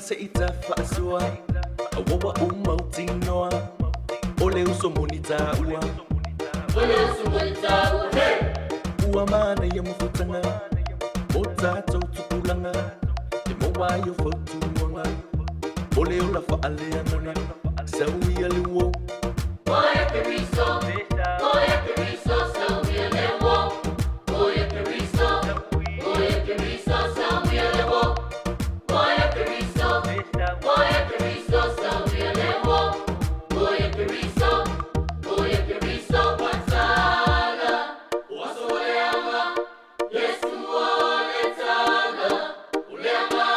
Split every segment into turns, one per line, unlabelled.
se ita fa'asua awawa umautinoa ole usomonita ua ua mana ya mufutanga mota tautupulanga e mowayo fautuanga ole ula fa'aleanana sauia lewo
Moya Keriso, Sauia Lewo. Moya Keriso, Sauia Lewo. Moya Keriso, Sauia Lewo. Moya Keriso, Patala. Wasoleanga, Yesu oletanga. Uleanga,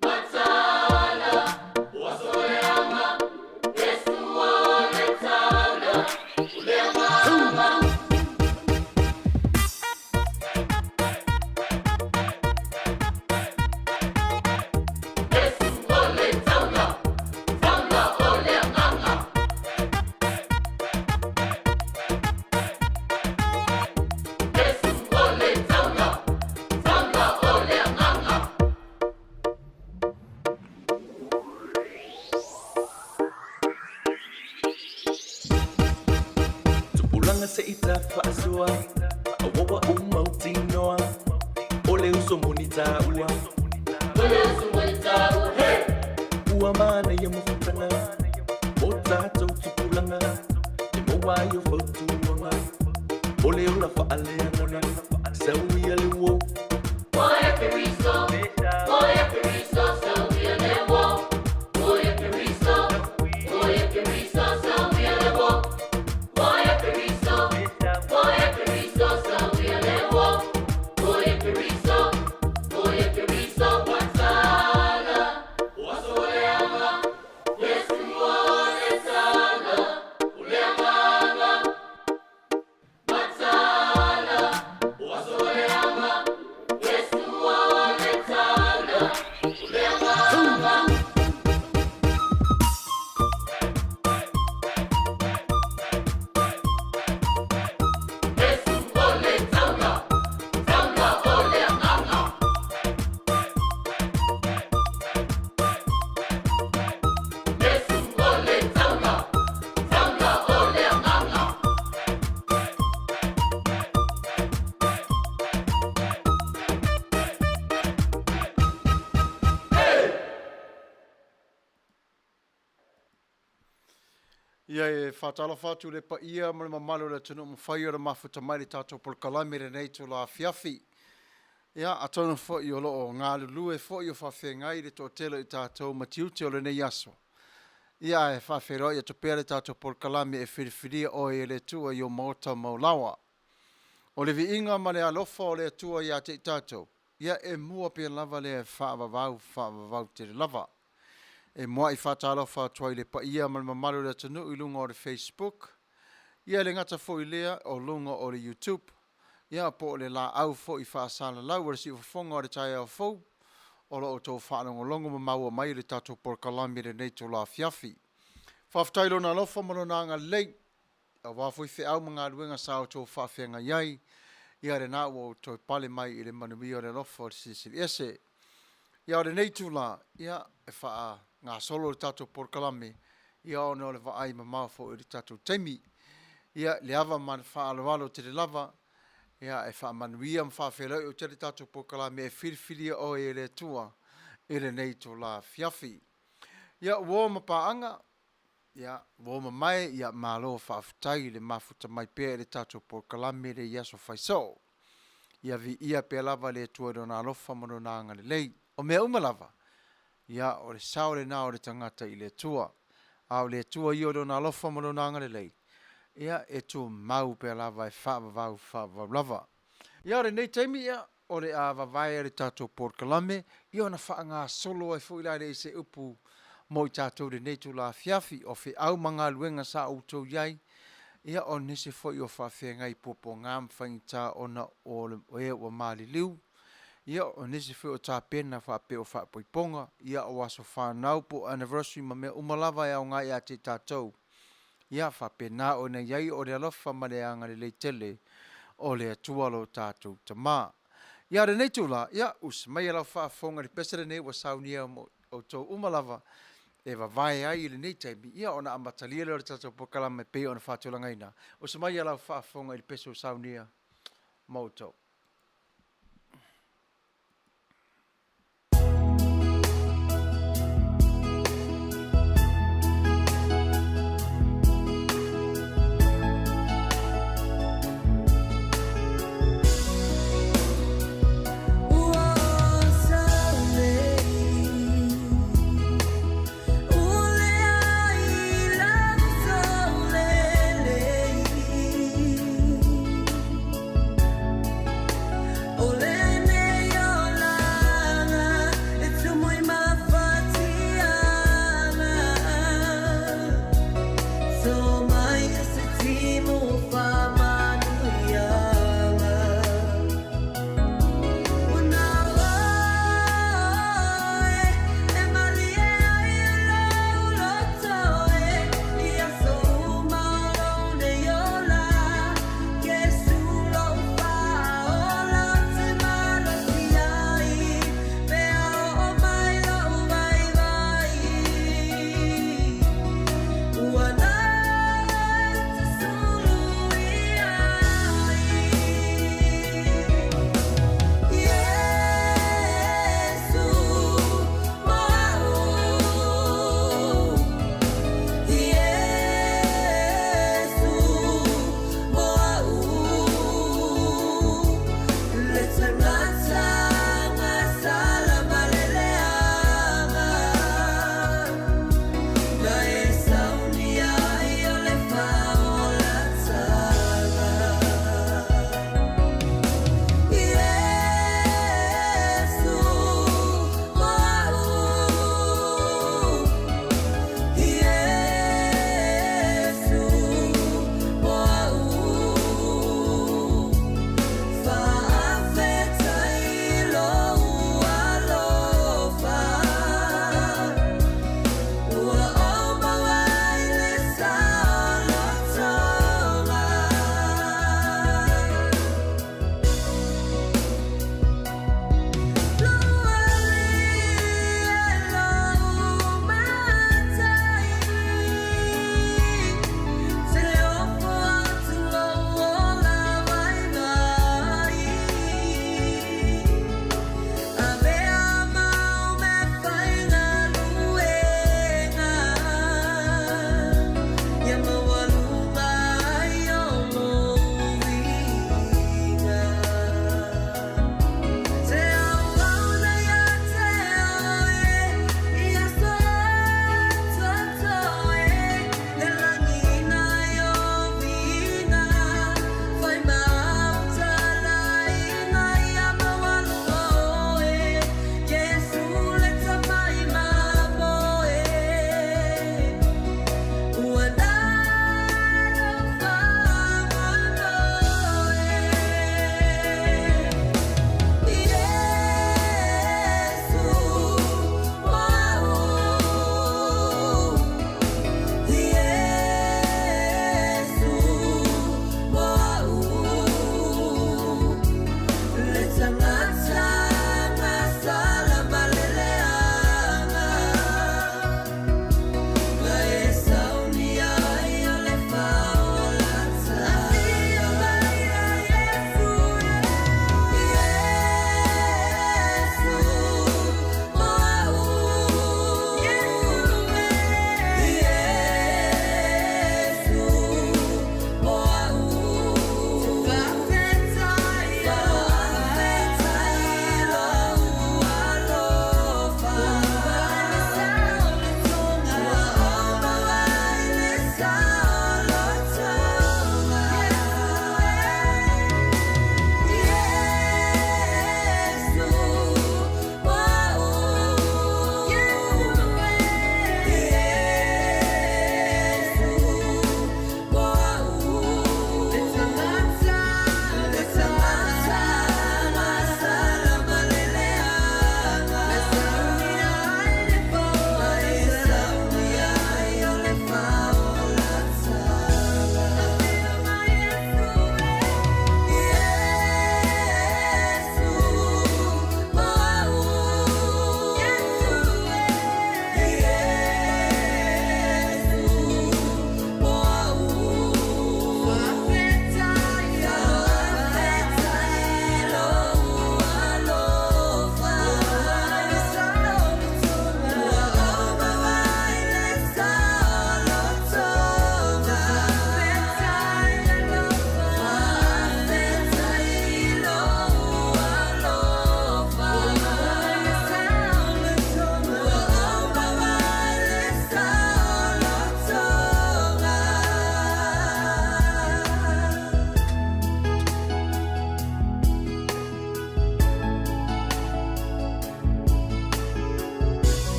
Patala. Wasoleanga.
Se ita fa'asua awawa umautinoa ole usomonita ua ua mana ya mufutanga mota tautupulanga e mowayo fautuanga ole ula fa'aleanana sauia lewo
Moya Keriso, Sauia Lewo. Moya Keriso, Sauia Lewo. Moya Keriso, Sauia Lewo. Moya Keriso, Patala. Wasoleanga, Yesu oletanga. Uleanga, Patala. Wasoleanga, Yesu oletanga. Uleanga.
Ia e whatala whātu le pa ia mele mamalo le tunu mwhai o le mafuta mai le tātou polkalami re nei tu la fiafi. Ia atonu fo i o loo ngā lulue fo i o whawhengai le tō telo i tātou matiuti o le nei aso. Ia e whawhero i a tupea le tātou polkalami e Filifilia o e le tua i o maota maulawa. O le vi inga ma le alofa o le tua i a te tātou. Ia e mua pia lava le whaavavau te lava. E moa i whatalofa tuai le pa ia mal mamalu le tanu i lunga o le Facebook. Ia le ngata fo i lea o lunga o le YouTube. Ia po le la au fo i whaasana lau wa si ufafonga o le tai au fo. O lo o tō whanongo longo ma maua mai le tato porkalami le nei tō la fiafi. Whaftailo na lofa mano na ngā lei. A wafui whi au mga ruenga sao tō whawhenga iai. Ia le nā o tō pale mai i le Manuia o le lofa o le sisili ese. Ia o le nei tū la, ia e wha ngā solo le tātou porkalami, ia o le vaai ma mawho i le tātou teimi, ia le awa man whaaloalo te le lava, ia e wha Manuia ma whawhelai o te le tātou porkalami e Filifilia o e le tua, e le nei tō la fiafi. Ia uo ma paanga, ia uo ma mai, ia malo whaafutai le mafuta mai pēr le tātou porkalami le iaso whaiso. Ia vi ia pēr lava le tua do nā lofa mano nā ngā le lei, o mea umalava. Ia o le sao le nā o le tangata i le tua. A o le tua i o do nā lofa mo do nā ngare lei. Ia e tu mau pe lava e whaavavau lava. Ia o le nei teimi ia o le a vavai le tātou porkalame. Ia o na wha ngā solo e fuilare i se upu mo i tātou le nei tu la fiafi o whi au manga luenga sa autou iai. Ia o nese fo i o whawhengai popo ngā mwhaingita o na o le e o maali liu. Ia o nisi whio tā pena whapeo whapoiponga. Ia o aso whanau po anniversary ma mea umalava e au ngai a te tātou. Ia whapena o na iai o le alofa ma le anga le tele o le atua lo tātou tamā. Ia re nei tula, ia us mai ala whaafonga ni pesere nei wa saunia o tō umalava e vai ai i le nei taimi. Ia ona amatalia le o tata pokala me pe ona whaatulanga ina. Us mai ala whaafonga i peso saunia mo tō.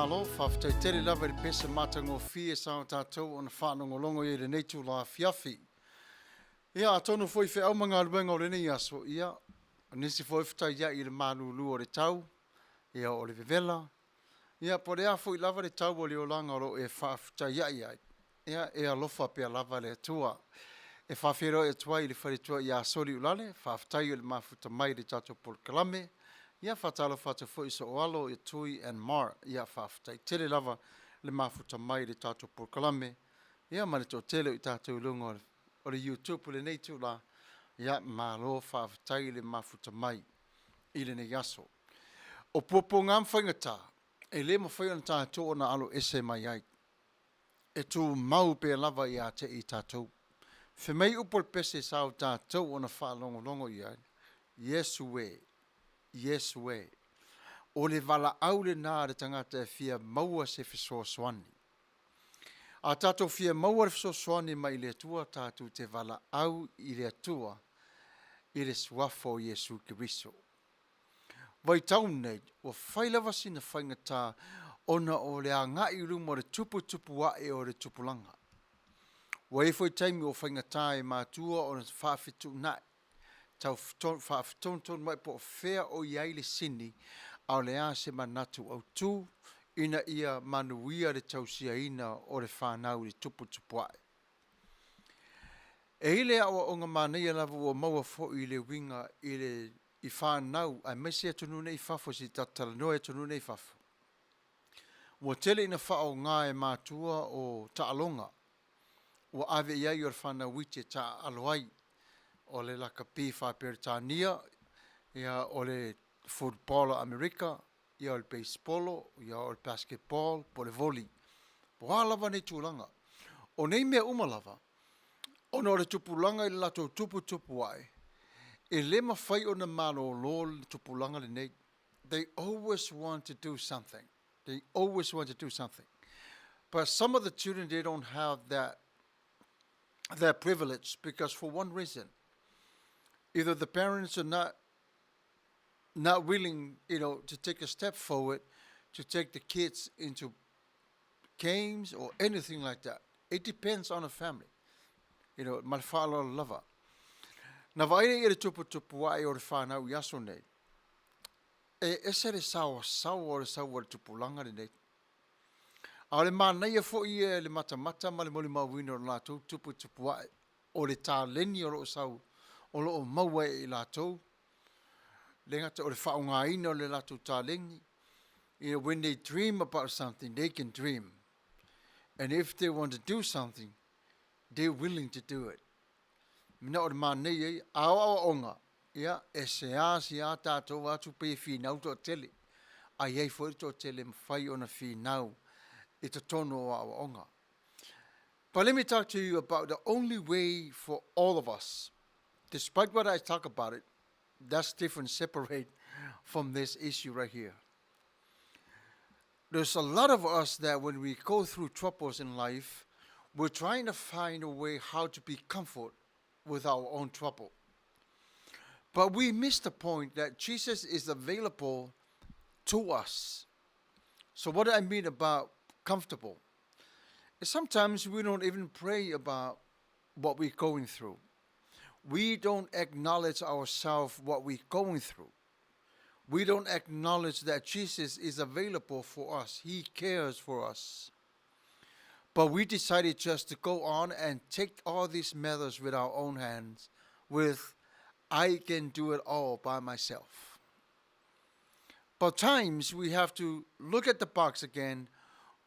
malo, whawhtai tere lava i pesa matango fie sao tātou o na whanongolongo i re neitu la fiafi. Ia, atonu foi whi au mga aluenga o rene i aso ia, nisi foi whtai ia i re malulu o re tau, ia o re vivela. Ia, pore a foi lava re tau o le olanga o e whawhtai ia ia. Ia, e alofa pe lava le atua. E whawhero e tua i le whare i a sori ulale, whawhtai o le mafuta mai re tātou por kalame. Ia whatalo whata fo iso oalo i tui and mar. Ia whawhtai tere lava le mafuta mai le tātou por kalame. Ia mani tō tele i tātou lungo o le YouTube le neitu la. Ia malo whawhtai le mafuta mai i le ne yaso. O popo ngam whaingata. E le ma whaingata tātou o na alo ese mai ai. E tū mau pe lava i a te i tātou. Whemei upol pese sao tātou o na whalongo i ai. Yesu e. Yes we. O le wala au le nā re tangata e fia maua se fiso swani. A tātou fia maua fiso swani mai le atua tātou te wala au i le atua i le suafo Yesu Kiriso. Vai tau nei, o whailawa sina whaingata ona o le a ngai rumo re tupu wa e o re tupulanga. Wa e foi taimi o whaingata e mātua o na whawhitu nai. Tau whaafitonton mai po whea o iai le sini au le a se manatu au tū ina ia manuia le tausia ina o le whanau le tupu tupuae. E ile awa o ngā māneia lava o maua fo i le winga i whanau a mesi atunu nei fafo si tatala noe atunu nei fafo. Ua tele ina whao ngā e mātua o taalonga. Ua ave iai o le whanau wite ta aloai. O le lakapi whaperitania, ia o le football Amerika, ia o le baseball, ia o le basketball, po le voli. Po alawa nei tūlanga. O nei mea umalava, o no le tupulanga i le lato tupu ai. E le mawhai o na malo lo le tupulanga le nei. They always want to do something. They always want to do something. But some of the children, they don't have that privilege because for one reason, either the parents are not willing, to take a step forward to take the kids into games or anything like that. It depends on the family. Malfalo lava. Na vai e le tupu ai o le whanau yaso nei. E ese le sao o le tupulanga nei. A le mānaia fo i le mata ma le moli mawina o la tupu ai. O le tā leni o lo sau. O loo maua e lātou. Le ngata o le whaunga ina o le lātou tālengi. When they dream about something, they can dream. And if they want to do something, they're willing to do it. Mina o le mānei awa onga. Ia, e se a si a tātou atu pe whinau to tele. A iei fwere to tele mwhai o na whinau. I te tono o awa onga. But let me talk to you about the only way for all of us. Despite what I talk about it, that's different, separate from this issue right here. There's a lot of us that when we go through troubles in life, we're trying to find a way how to be comfort with our own trouble. But we miss the point that Jesus is available to us. So what do I mean about comfortable? Sometimes we don't even pray about what we're going through. We don't acknowledge ourselves what we're going through. We don't acknowledge that Jesus is available for us. He cares for us. But we decided just to go on and take all these matters with our own hands with, I can do it all by myself. But times we have to look at the box again.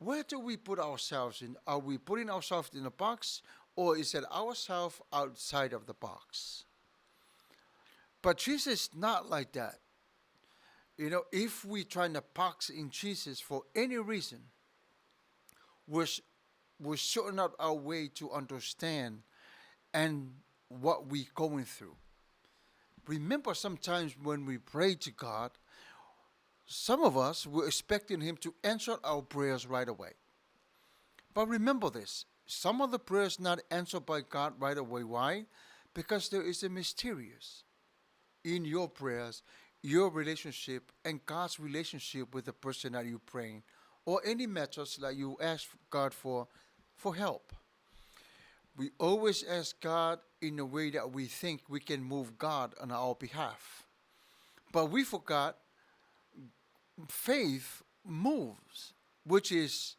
Where do we put ourselves in? Are we putting ourselves in a box? Or is it ourselves outside of the box? But Jesus is not like that. If we try to box in Jesus for any reason, we're showing out our way to understand and what we're going through. Remember sometimes when we pray to God, some of us were expecting Him to answer our prayers right away. But remember this. Some of the prayers not answered by God right away. Why? Because there is a mysterious in your prayers, your relationship, and God's relationship with the person that you're praying or any matters that you ask God for help. We always ask God in a way that we think we can move God on our behalf. But we forgot faith moves, which is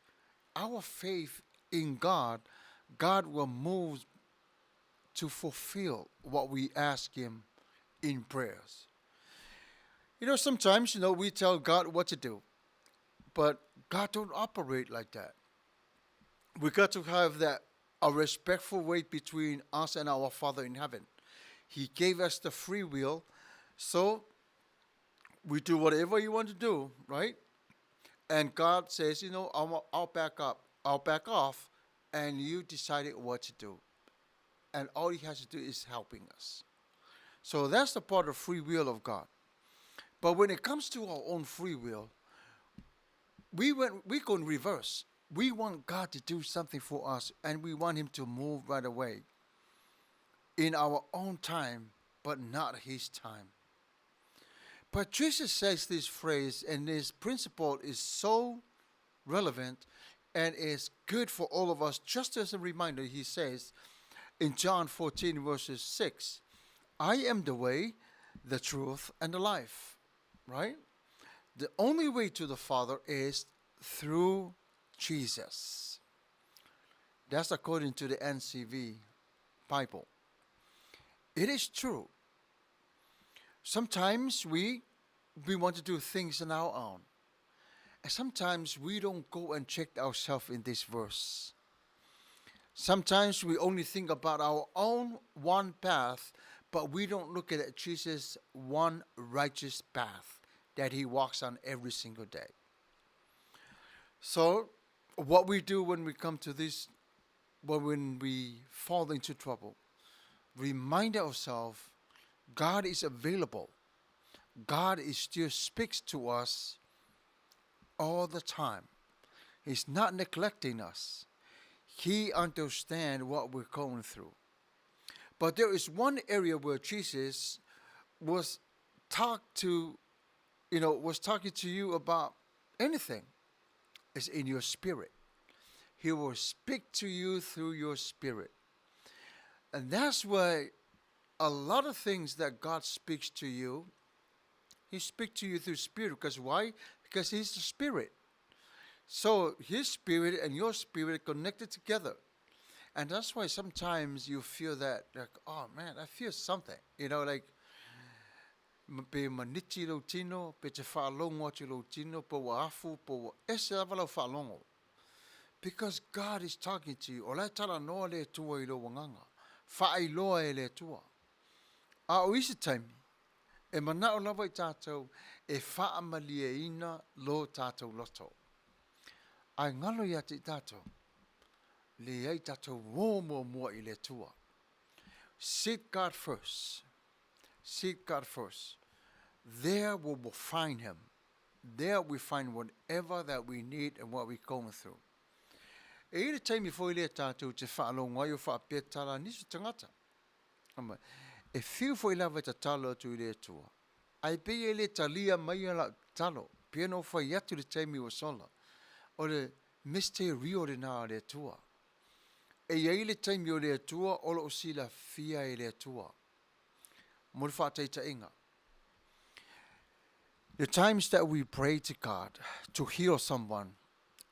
our faith in God. God will move to fulfill what we ask Him in prayers. Sometimes, we tell God what to do, but God don't operate like that. We got to have that a respectful way between us and our Father in heaven. He gave us the free will, so we do whatever you want to do, right? And God says, I'll back up, I'll back off, and you decided what to do. And all He has to do is helping us. So that's the part of free will of God. But when it comes to our own free will, we go in reverse. We want God to do something for us, and we want Him to move right away in our own time, but not His time. But Jesus says this phrase, and this principle is so relevant and is good for all of us. Just as a reminder, He says in John 14, verses 6, I am the way, the truth, and the life. Right? The only way to the Father is through Jesus. That's according to the NCV Bible. It is true. Sometimes we want to do things on our own. And sometimes we don't go and check ourselves in this verse. Sometimes we only think about our own one path, but we don't look at Jesus' one righteous path that He walks on every single day. So, what we do when we come to this, when we fall into trouble, remind ourselves God is available. God is still speaks to us all the time. He's not neglecting us. He understands what we're going through. But there is one area where Jesus was talking to you about anything. It's in your spirit. He will speak to you through your spirit. And that's why a lot of things that God speaks to you, He speaks to you through spirit. Because why? Because He's the Spirit. So His Spirit and your spirit connected together. And that's why sometimes you feel that, like, oh man, I feel something. Like, pe maniti lo tino, pe te whaalongo atu lo tino, po wa afu, po wa ese awalau whaalongo. Because God is talking to you. O lai tala noa le tua I lo wanganga. Whaailoa e le tua. A o isi taimi, e mana o lawa I tātou, e whaamalia ina lo tātou loto. Ai ngalo I ati tātou, le ai tātou wō mua I le tua. Seek God first. Seek God first. There we will find Him. There we find whatever that we need and what we're going through. E ire taimi fo I le tātou te whaalonga I o whaapetala nisu tangata. E whiu fo I lawa ta talo atu I le tua. Ai pe I le talia mai ala talo. Pia no whai atu le taimi o sola. O le misterio le nā le tua. E iai le taimi o le tua, o lo sila fia I le tua. Mo le whāteita inga. The times that we pray to God to heal someone,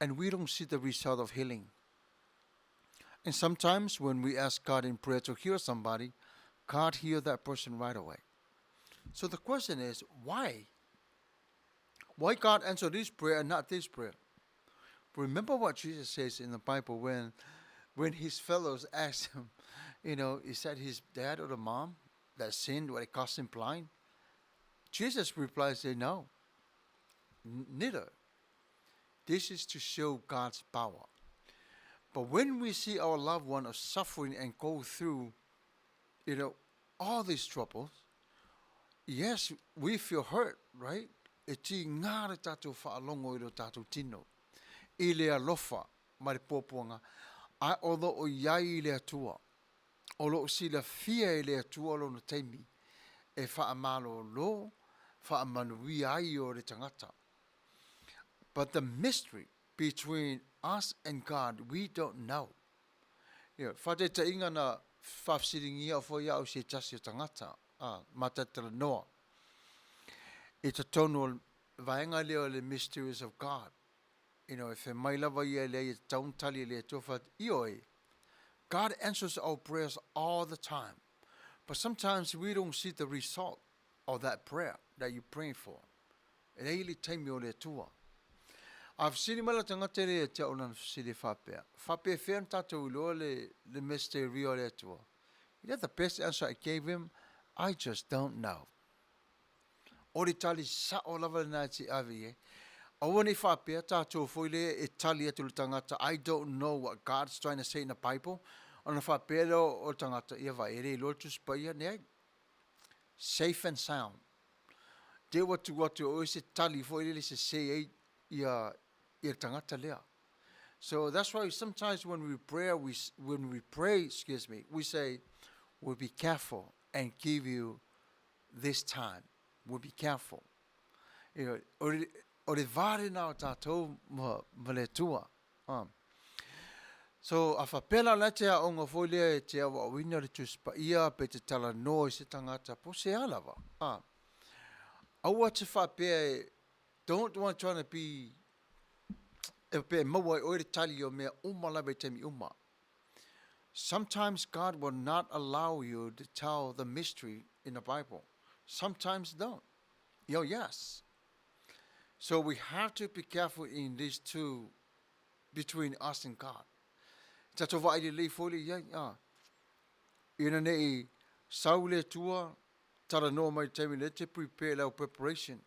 and we don't see the result of healing. And sometimes when we ask God in prayer to heal somebody, God heals that person right away. So the question is, why? Why God answer this prayer and not this prayer? Remember what Jesus says in the Bible when His fellows asked Him, is that his dad or the mom that sinned when it caused him blind? Jesus replies, no, neither. This is to show God's power. But when we see our loved one are suffering and go through, all these troubles, yes, we feel hurt, right? E ti ngāre tātou whaalongo I lo tātou tino. I le alofa, ma le pōpuanga. Ai odo o iai I le atua. O lo sila fia I le atua lo no teimi. E whaamalo lo, whaamanuia ai o le tangata. But the mystery between us and God, we don't know. Whate te inga na whafsiringia o fo iau se tasi o tangata, matatala noa. I te tonu o vaenga leo le mysteries of God. If e mai lava ia le i tauntali le tofa ioi, God answers our prayers all the time. But sometimes we don't see the result of that prayer that you're praying for. E reili taimi o le tua. I've seen mala tangata le te ona sili whapea. Whapea when tatou iloa le mystery o le tua. The best answer I gave him, I just don't know. Ori tali sa o lava na ti avi e. Awani whapea tatou foile e tali atu le tangata. I don't know what God's trying to say in the Bible. Ona whapea leo o tangata ia vai ere ilo tu spaya nei. Safe and sound. Te watu o se tali foile le se se e ia tangata lea. So that's why sometimes when we pray, we say, we'll be careful and give you this time. We'll be careful. O le vare na o tātou male tua. So a whapela na te a onga foile te awa wina le tuspa ia pe te tala no se tangata po se alawa. Aua te whapea don't want trying to be sometimes God will not allow you to tell the mystery in the Bible. Sometimes don't. Yes. So we have to be careful in these two between us and God. Tato vai le foli ya. Ina nei saule tua tara no mai temi le te prepare our preparation.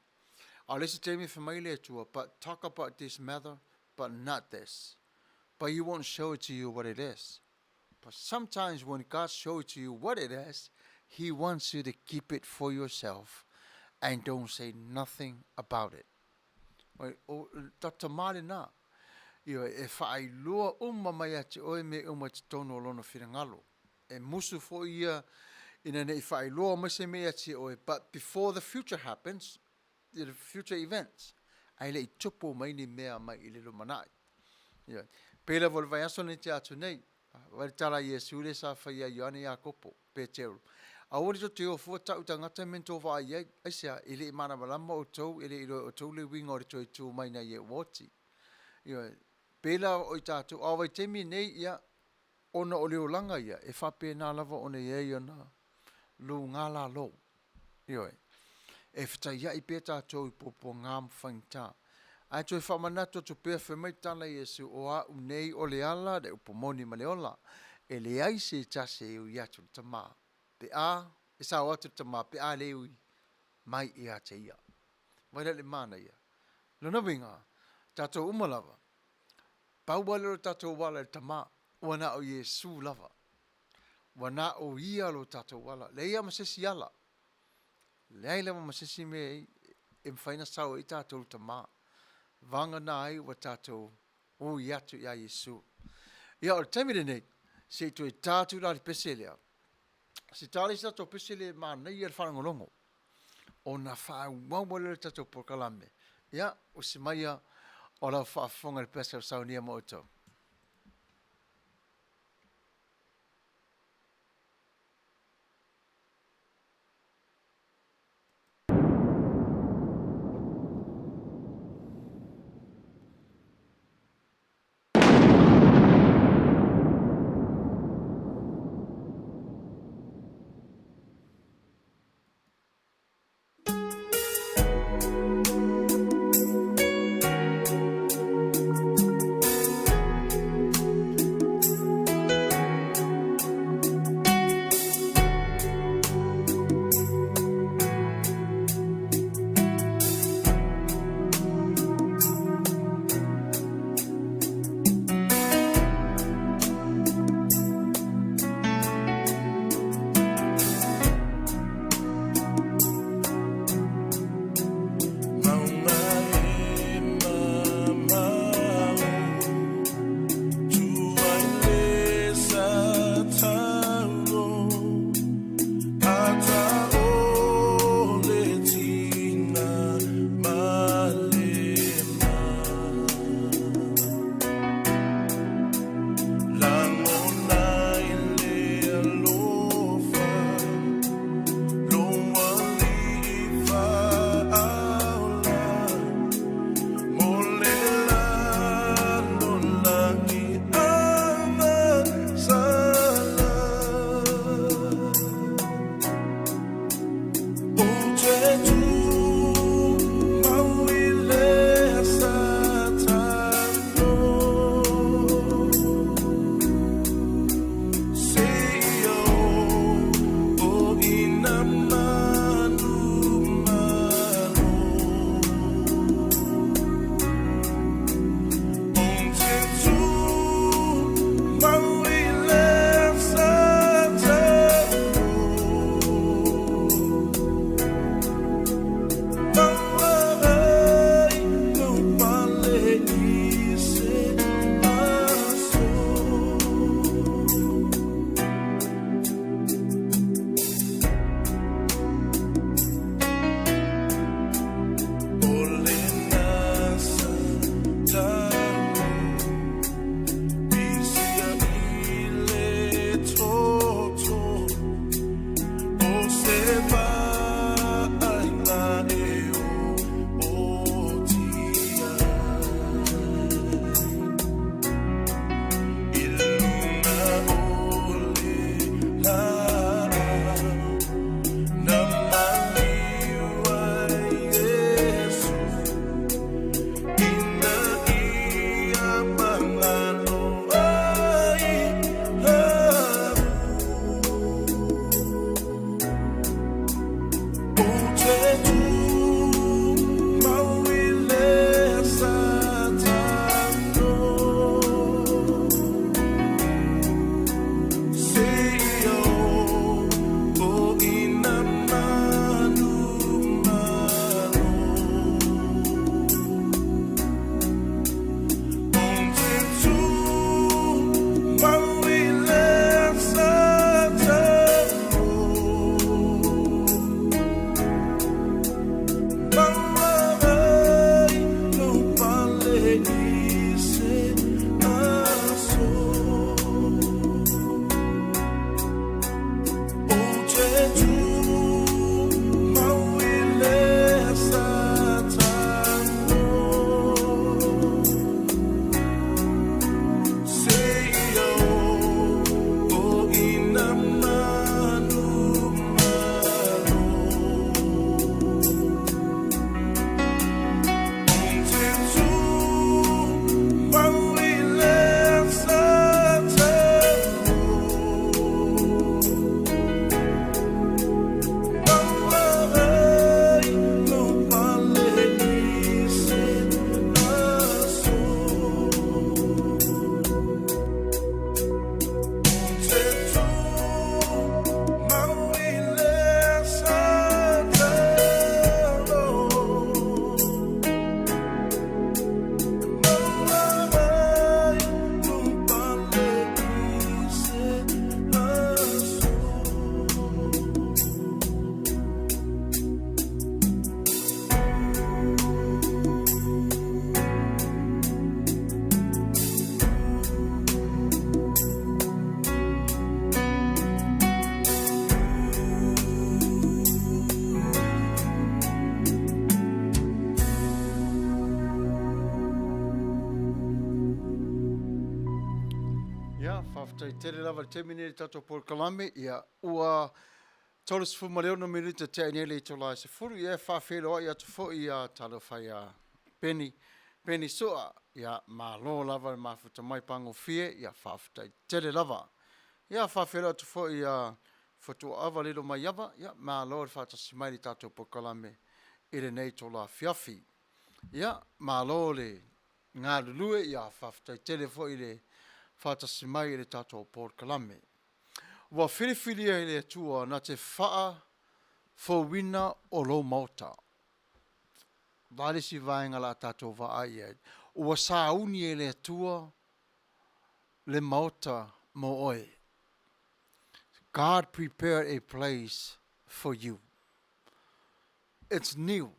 Let's tell me familiar to but talk about this matter, but not this. But you won't show it to you what it is. But sometimes when God shows to you what it is, He wants you to keep it for yourself and don't say nothing about it. Tatamari na. E whaai lua mai ati oe me te tono lono whirangalo. E musu fo ia ina nei whaai lua mai se me ati oe. But before the future happens, the future events, ai le tupo mai ni mea mai I le lo manai. Pela vol vai aso ni te atu nei. Wari tala Yesu le sa whaia Ioane Alopopo, Petero. A ori to te o fua tau tangata mento wa ai aisia ile I mana malama o tau, ile ilo o tau le winga o toi tu mai na ye woti. Pela o I tātou, a wai temi nei ia, ona o leo langa ia, e whape nā lava o ne ia ia na lu ngā la lo. E whita ia I pē tātou I popo ngām whaingta. Ai toi whamanato tu pēr whamai tana Yesu o a unei o le ala, de upomoni ma le ola. E le ai se tase e ui atu tama. Pe a, e sa o atu tama, pe a le ui mai I a te ia. Waira le mana ia. Lona winga, tātou umalava. Paua lero tātou wala le tama, wana o Yesu lava. Wana o ia lo tātou wala. Le ia masesi ala. Le ai lava masesi me e mwhaina sao I tātou tama. Vanga nai wa tātou o iatu ia Yesu. Ia o temire nei, se tu e tātou la peselea. Se tāle sa tō peselea ma nei e whanangolongo. O na whae wawale tātou pokalame. Ia, o se maia o la whaafonga le pesel saunia mo o tau. whaftai tere lava te mine tato por kalame ia ua toles fu maleo no minuta te anele to la se furu ia whawhero ia to fo ia talo whai a Penny soa ia malo lava mafuta mai pango fie ia whaftai tere lava. Ia whawhero to fo ia fotu ava lilo mai ava ia malo whata simaili tato por kalame ire nei to la fiafi. Ia malo le ngā lulue ia whaftai tere fo ile whata simai le tato por kalame. Wa Filifilia ile Atua na te whaa fo wina o lo mauta. Vale si vaenga la tato va aia. Ua sauni ile Atua le mauta mo oe. God prepared a place for you. It's new.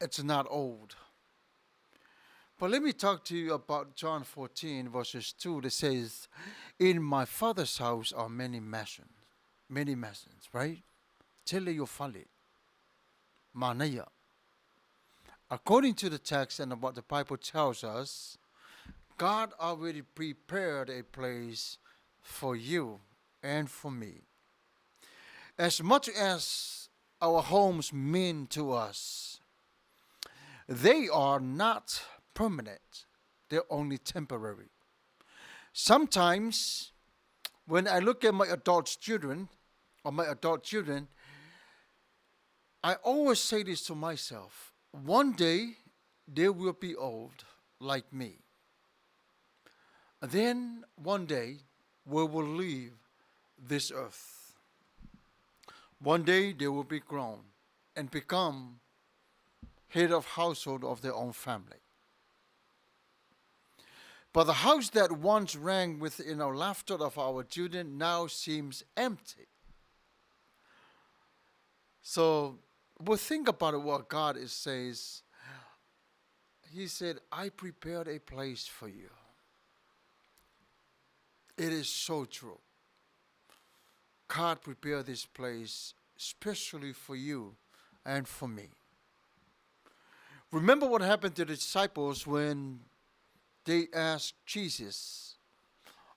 It's not old. But let me talk to you about John 14, verses 2, that says, in my Father's house are many mansions, right? Tele yo fale, Manuia. According to the text and what the Bible tells us, God already prepared a place for you and for me. As much as our homes mean to us, they are not permanent. They're only temporary. Sometimes, when I look at my adult children, I always say this to myself. One day, they will be old like me. Then, one day, we will leave this earth. One day, they will be grown and become head of household of their own family. But the house that once rang with laughter of our children now seems empty. So we'll think about it, what God says. He said, I prepared a place for you. It is so true. God prepared this place especially for you and for me. Remember what happened to the disciples when they asked Jesus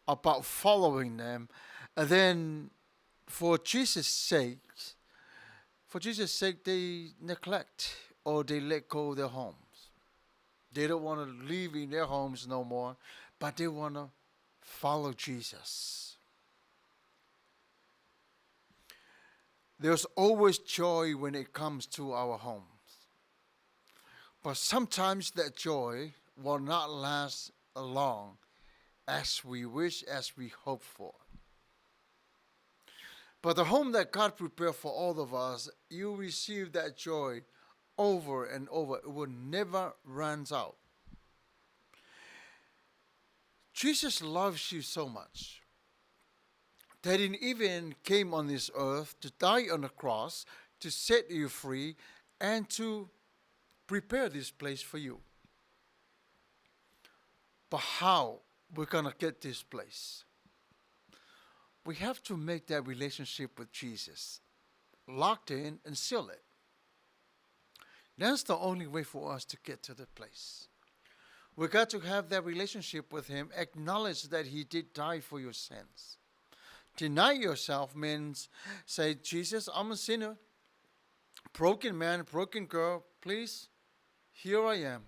about following them, and then for Jesus' sake, they neglect or they let go of their homes. They don't want to live in their homes no more, but they want to follow Jesus. There's always joy when it comes to our homes. But sometimes that joy will not last long as we wish, as we hope for. But the home that God prepared for all of us, you receive that joy over and over. It will never run out. Jesus loves you so much that He even came on this earth to die on the cross, to set you free, and to prepare this place for you. But how we're going to get this place? We have to make that relationship with Jesus locked in and seal it. That's the only way for us to get to the place. We got to have that relationship with Him, acknowledge that He did die for your sins. Deny yourself means say, Jesus, I'm a sinner, broken man, broken girl, please, here I am.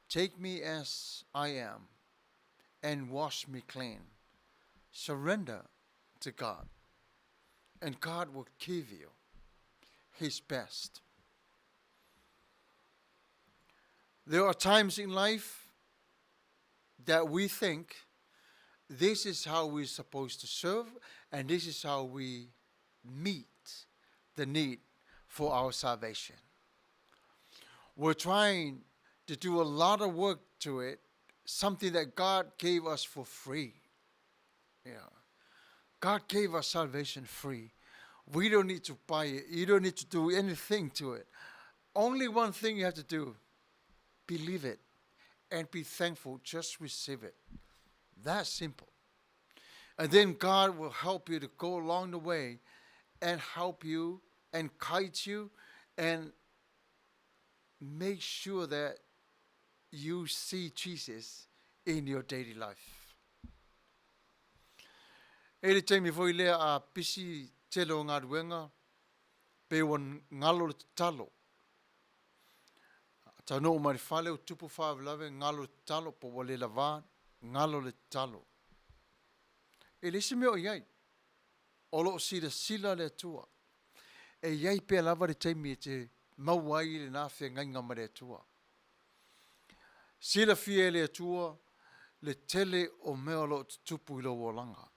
Take me as I am and wash me clean. Surrender to God, and God will give you His best. There are times in life that we think this is how we're supposed to serve, and this is how we meet the need for our salvation. We're trying to do a lot of work to it, something that God gave us for free. Yeah. God gave us salvation free. We don't need to buy it. You don't need to do anything to it. Only one thing you have to do, believe it and be thankful. Just receive it. That's simple. And then God will help you to go along the way and help you and guide you and make sure that you see Jesus in your daily life. E le taimi foi lea a pisi tele o ngā ruenga, pe wan ngalo le talo. Tano o marifale o tupu whaavelawe, ngalo le talo, po wale la vā, ngalo le talo. E le meo iai, olo o sila le atua. E iai pe lava le taimi e te mauai le nāwhia ngainga ma le atua. Sila fia le atua, le tele o mea lo tupu ilo walanga.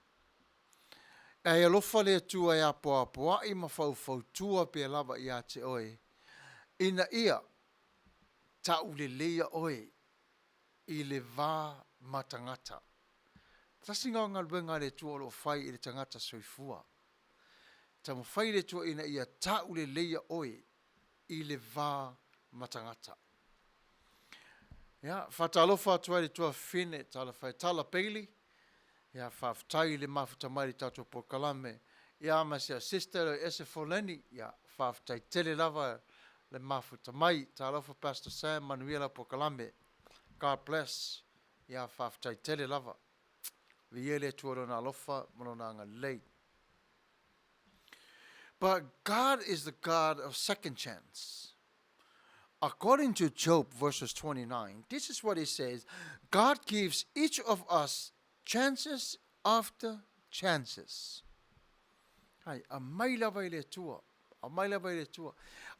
E alofa le atua e apoa i mawhau tua pe lava i a te oe. Ina ia, tau le leia oe, i le vā matangata. Tasi ngā luenga le tua lo whai i le tangata soifua. Ta mo whai le tua ina ia tau le leia oe, i le vā matangata. Ya, whatalofa atua le tua whine, tala whai tala peili, ya, whaftai le mafuta mai le tato po kalame, ya, masia sister ese foleni, ya, whaftai tele lava le mafuta mai, talofa Pastor Sam Manuia po kalame. God bless, ya, whaftai tele lava. Vi ele tua na alofa, monona ngā lei. But God is the God of second chance. According to Job verses 29, this is what he says. God gives each of us chances after chances. Hai, a mai lava ile tua. A mai lava ile tua.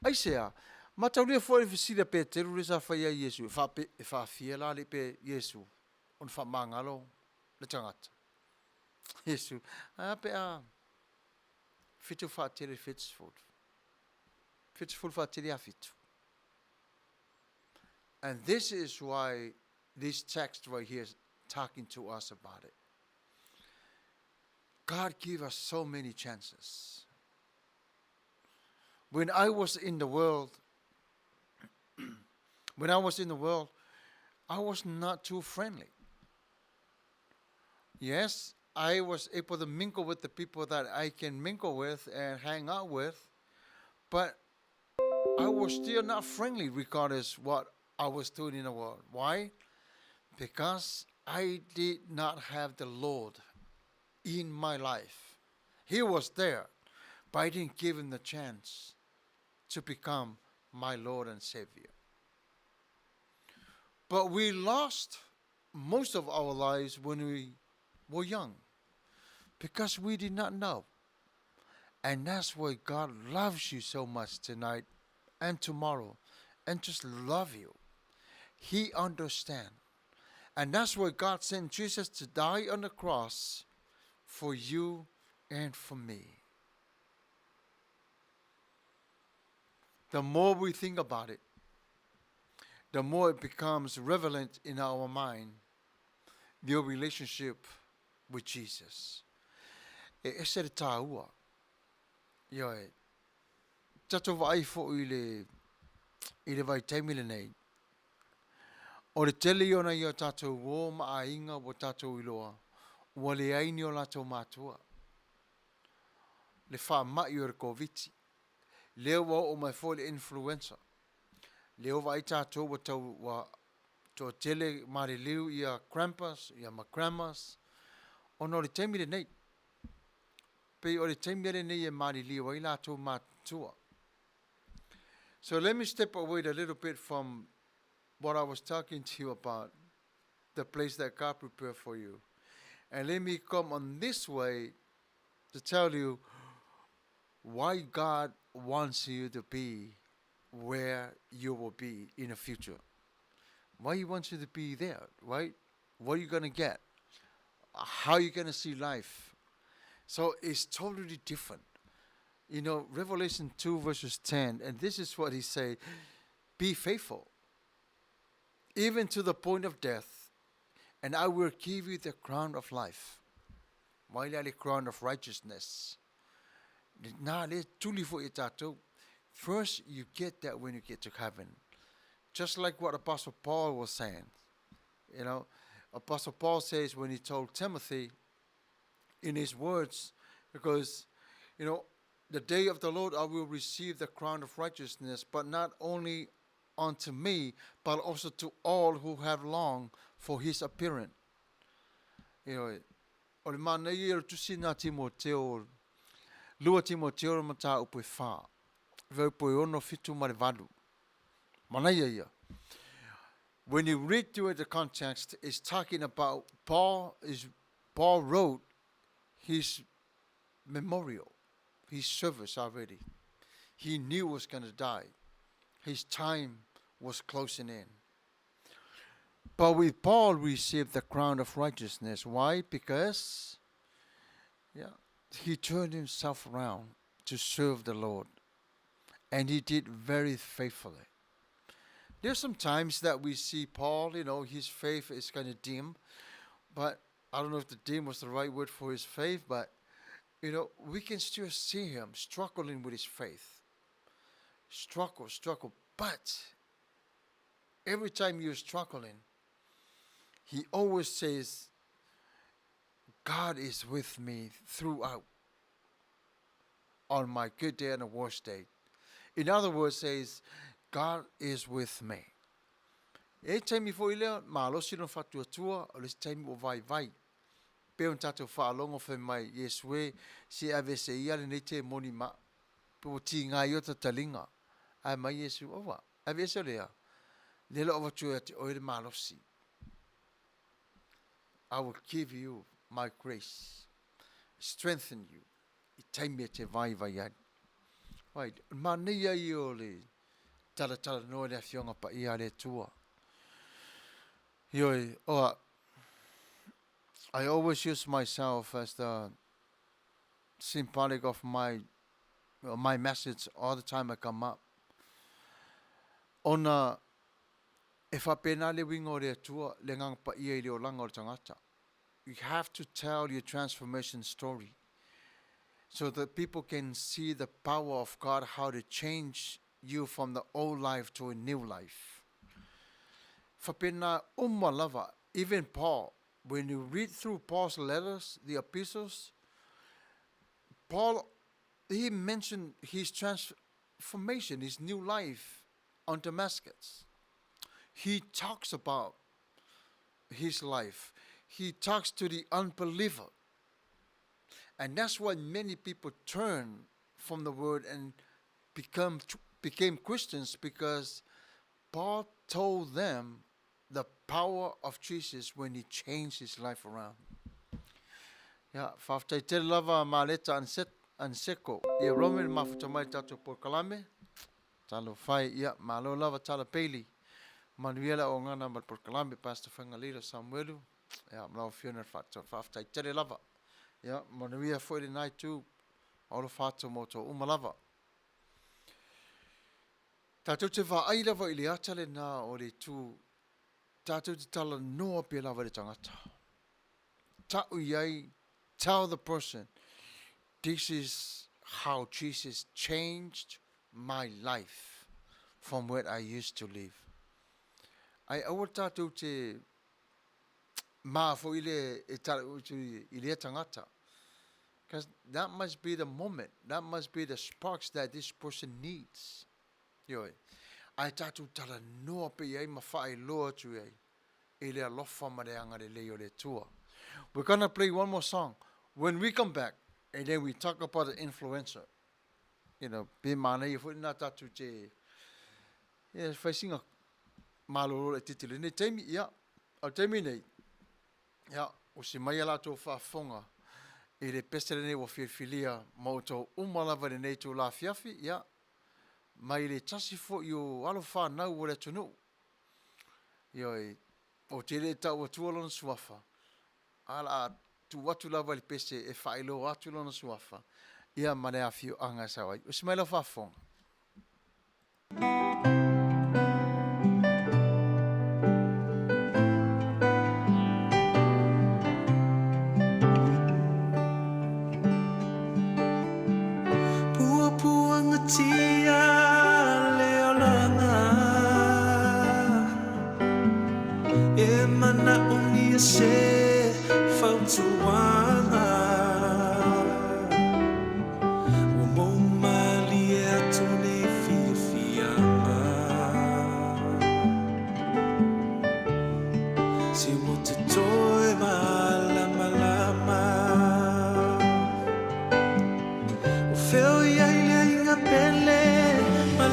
Ai sea, mataulia fōre fisila pe te rurisa whaia Yesu. E wha fia la le pe Yesu. On wha mangalo le tangata. Yesu. A pe a fitu wha tere fitsful. Fitsful wha tere a fitu. And this is why this text right here is talking to us about it. God gave us so many chances. When I was in the world, I was not too friendly. Yes, I was able to mingle with the people that I can mingle with and hang out with, but I was still not friendly regardless what I was doing in the world. Why? Because I did not have the Lord in my life. He was there, but I didn't give him the chance to become my Lord and Savior. But we lost most of our lives when we were young because we did not know. And that's why God loves you so much tonight and tomorrow and just love you. He understands. And that's why God sent Jesus to die on the cross for you and for me. The more we think about it, the more it becomes relevant in our mind, your relationship with Jesus. E se re tāua. Ioe, tato vai fo i le vai taimile nei. O le tele iona ia tātou wō ma a inga o tātou iloa. Ua le aini o lātou mātua. Le wha mai o re COVID. Leo wa o mai fo le influenza. Leo wa i tātou wa tau wa tō tele mare liu ia Krampus, ia Macramas. Ono le taimile nei. Pe o le taimile nei e mare liu wa i lātou mātua. So let me step away a little bit from what I was talking to you about, the place that God prepared for you. And let me come on this way to tell you why God wants you to be where you will be in the future. Why He wants you to be there, right? What are you going to get? How are you going to see life? So it's totally different. You know, Revelation 2 verses 10, and this is what He said, be faithful, even to the point of death, and I will give you the crown of life. Why the crown of righteousness? First, you get that when you get to heaven. Just like what Apostle Paul was saying. You know, Apostle Paul says when he told Timothy in his words, because, you know, the day of the Lord I will receive the crown of righteousness, but not only unto me, but also to all who have longed for His appearing. You know, O le mana i e tusi na Timoteo, lua Timoteo ma ta upo e wha. Vau po e ono fitu ma le valu. Mana ia. When you read through the context, it's talking about Paul wrote his memorial, his service already. He knew he was going to die. His time was closing in. But with Paul received the crown of righteousness. Why? Because he turned himself around to serve the Lord. And he did very faithfully. There's some times that we see Paul, his faith is kind of dim. But I don't know if the dim was the right word for his faith, but, we can still see him struggling with his faith. Struggle. But every time you're struggling, he always says, God is with me throughout, on my good day and the worst day. In other words, says, God is with me. E taimi fo ilea, maalosi no fatua tua, o les taimi o vai. Peo tato whaalongo whi mai, Yesue, si ave se ia le nei te moni ma, po ti ngā iota talinga. Ai mai Yesu, owa, ave se lea. Lelo ova tua te oire maalosi. I will give you my grace, strengthen you. I taimi te vai ai. Wai, mania I o le tala no le afionga pa ia le tua. Ioi, I always use myself as the symbolic of my message all the time I come up. Ona, if I pena le wingo le tua, le ngang pa ia I le o langa o tangata. You have to tell your transformation story, so that people can see the power of God, how to change you from the old life to a new life. Fapena lava, even Paul, when you read through Paul's letters, the epistles, Paul, he mentioned his transformation, his new life on Damascus. He talks about his life. He talks to the unbeliever. And that's why many people turn from the word and became Christians, because Paul told them the power of Jesus when he changed his life around. Whaftai te lava maleta anseko. Ia Roman mafutamai tato por kalame. Talo fai malo lava tala peli. Manuia o ngana mal por kalame Pastor Fangalira Samuelu. Mlau fiona whaftai te lava. Manuia foi nai tu. Olo fato moto umalava. Tātou te whaai lava I le atale nā o le tū. Tātou te tala noa pe lava le tangata. Tāu iai, tell the person, this is how Jesus changed my life from where I used to live. Ai awa tātou te mafo ile e tala utu ile tangata. Because that must be the moment, that must be the sparks that this person needs. Yoi. Ai tātou tala noa pe iai mawhai loa tu iai. E lea lofa mareanga le leo le tua. We're going to play one more song. When we come back, and then we talk about the influencer. Pe mana I fwoi nā tātou te... whaisinga maloro le titile. Nei teimi, au teimi nei. O se mai ala tō whaafonga. E le pestere nei o Filifilia, mauto umalawa le nei tō la fiafi, mai le tasi fo I alo whanau o le tunu. Ioi, o te le tau atua lona suafa. Ala tu watu lawa le pese e whaelo atu lona suafa. Ia mane a fiu anga sawai. O se mai la whafonga.
Si mo te toe malama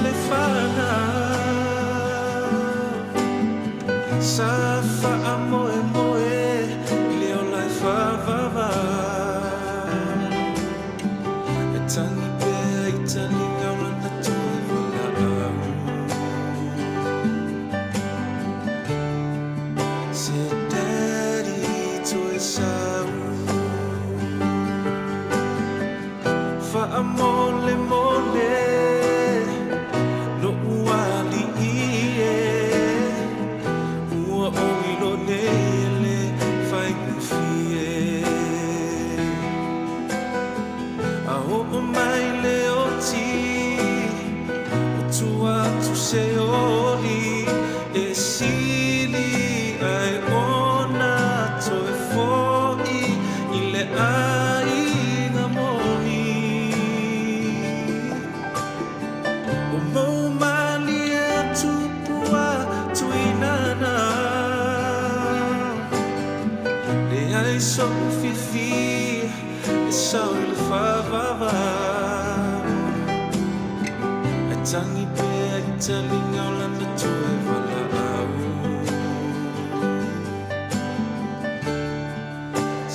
le whana sa wha moe moe I leo lai whawawā E tangi pēa I tani ngaulana toi wala au Se daddy toi sau Wha mole mole no uali ie Ua oilo nele whai kufie A o mai le o ti O tua tu se oli E sili ai ona toe foi I le ai na moni O mau mali e tupua tuinana Le ai so fifi E sau I le whawawā E tangi pēa I tali ngaulana toe wala au